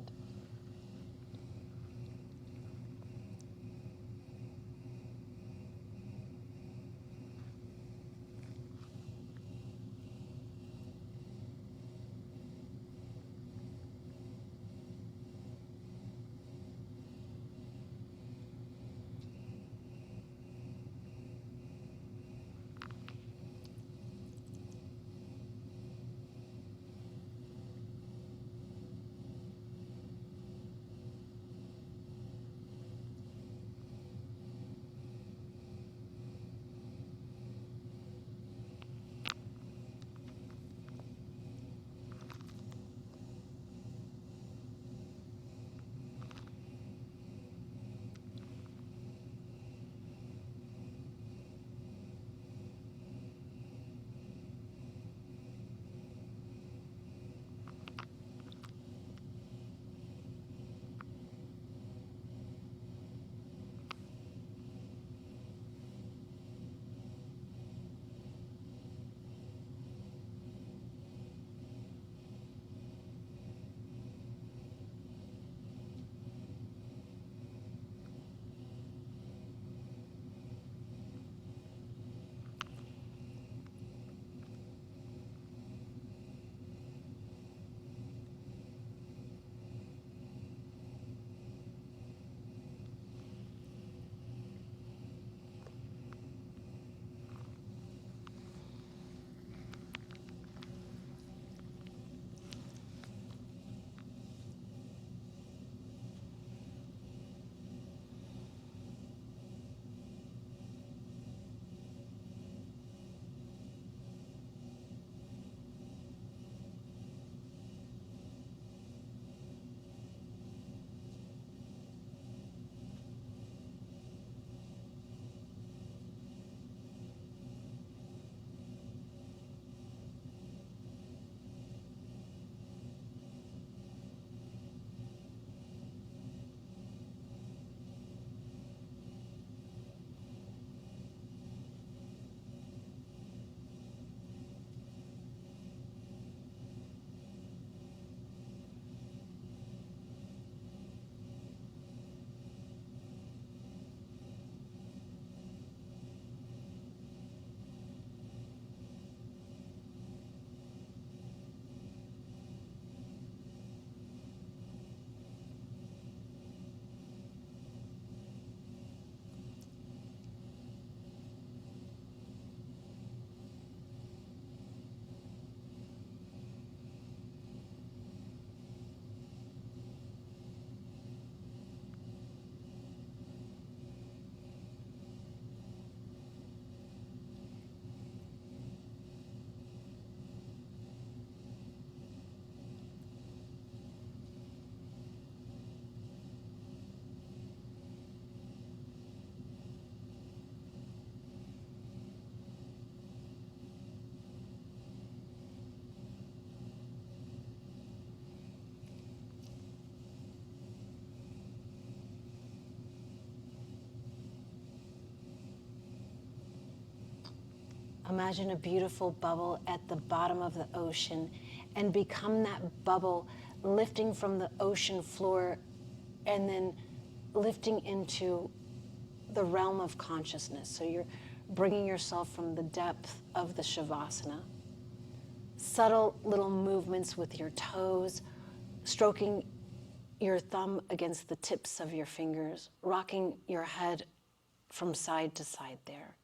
imagine a beautiful bubble at the bottom of the ocean and become that bubble, lifting from the ocean floor and then lifting into the realm of consciousness. So you're bringing yourself from the depth of the Shavasana. Subtle little movements with your toes, stroking your thumb against the tips of your fingers, rocking your head from side to side there.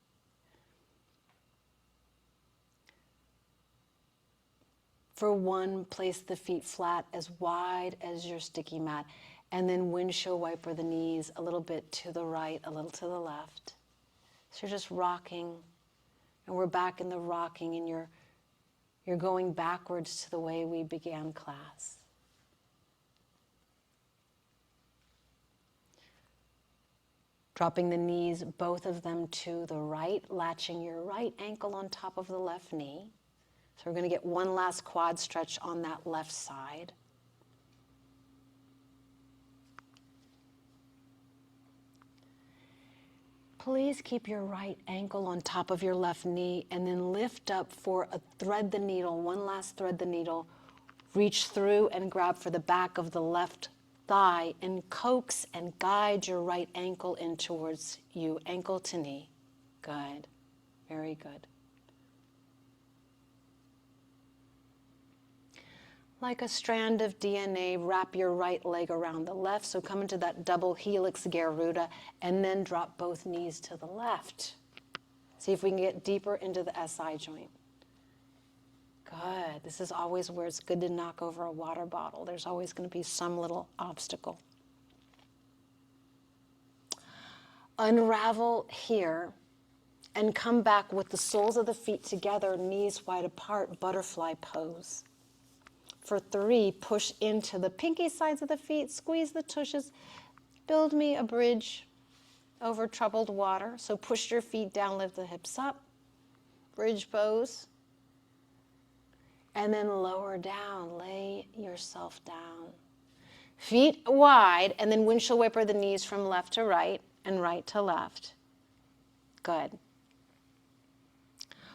For one, place the feet flat as wide as your sticky mat, and then windshield wiper the knees a little bit to the right, a little to the left. So you're just rocking, and we're back in the rocking, and you're going backwards to the way we began class. Dropping the knees, both of them to the right, latching your right ankle on top of the left knee. So we're going to get one last quad stretch on that left side. Please keep your right ankle on top of your left knee and then lift up for a thread the needle, one last thread the needle. Reach through and grab for the back of the left thigh and coax and guide your right ankle in towards you, ankle to knee. Good. Very good. Like a strand of DNA, wrap your right leg around the left. So come into that double helix Garuda and then drop both knees to the left. See if we can get deeper into the SI joint. Good. This is always where it's good to knock over a water bottle. There's always going to be some little obstacle. Unravel here and come back with the soles of the feet together, knees wide apart, butterfly pose. For 3, push into the pinky sides of the feet, squeeze the tushes, build me a bridge over troubled water. So push your feet down, lift the hips up, bridge pose. And then lower down, lay yourself down. Feet wide, and then windshield wiper the knees from left to right and right to left. Good.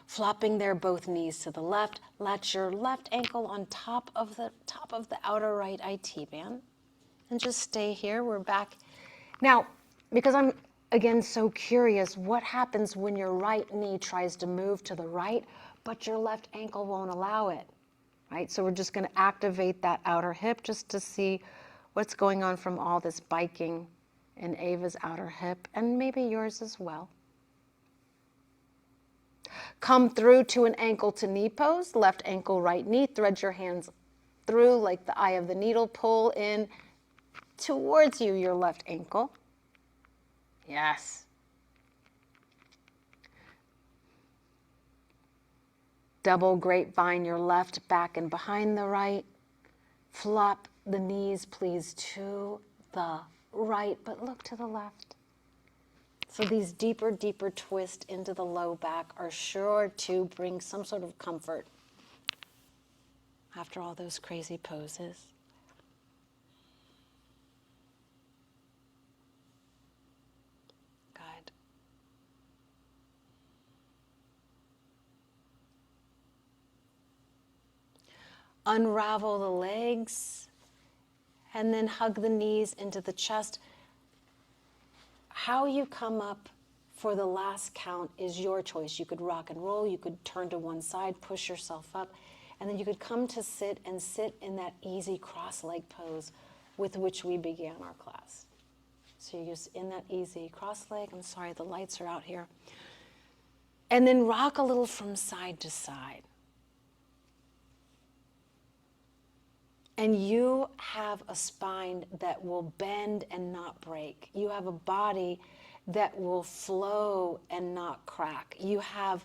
Flopping there, both knees to the left. Latch your left ankle on top of the outer right IT band. And just stay here. We're back. Now, because I'm, again, so curious, what happens when your right knee tries to move to the right, but your left ankle won't allow it, right? So we're just going to activate that outer hip just to see what's going on from all this biking in Ava's outer hip, and maybe yours as well. Come through to an ankle to knee pose, left ankle, right knee. Thread your hands through like the eye of the needle. Pull in towards you, your left ankle. Yes. Double grapevine your left back and behind the right. Flop the knees, please, to the right, but look to the left. So these deeper, deeper twists into the low back are sure to bring some sort of comfort after all those crazy poses. Good. Unravel the legs and then hug the knees into the chest. How you come up for the last count is your choice. You could rock and roll, you could turn to one side, push yourself up, and then you could come to sit and sit in that easy cross-leg pose with which we began our class. So you're just in that easy cross-leg. I'm sorry, the lights are out here. And then rock a little from side to side. And you have a spine that will bend and not break. You have a body that will flow and not crack. You have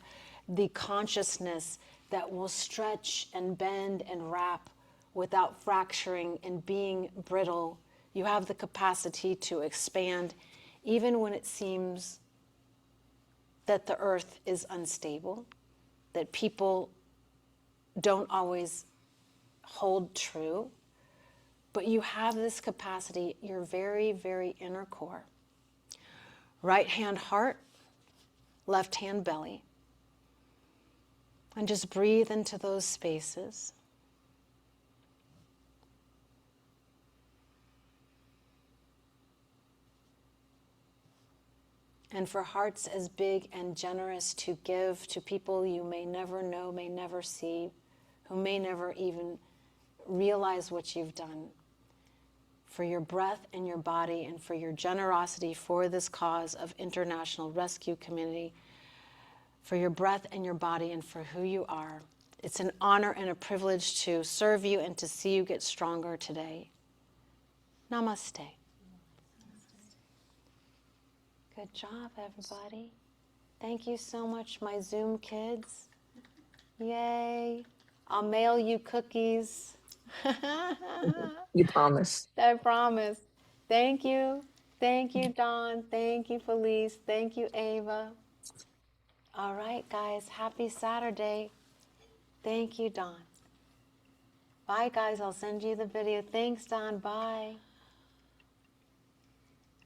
the consciousness that will stretch and bend and wrap without fracturing and being brittle. You have the capacity to expand even when it seems that the earth is unstable, that people don't always hold true, but you have this capacity, your very, very inner core. Right hand heart, left hand belly. And just breathe into those spaces. And for hearts as big and generous to give to people you may never know, may never see, who may never even realize what you've done. For your breath and your body and for your generosity for this cause of international rescue community, for your breath and your body and for who you are. It's an honor and a privilege to serve you and to see you get stronger today. Namaste. Good job, everybody. Thank you so much, my Zoom kids. Yay. I'll mail you cookies. You promise. I promise. Thank you. Thank you, Don. Thank you, Felice. Thank you, Ava. All right, guys. Happy Saturday. Thank you, Don. Bye, guys. I'll send you the video. Thanks, Don. Bye.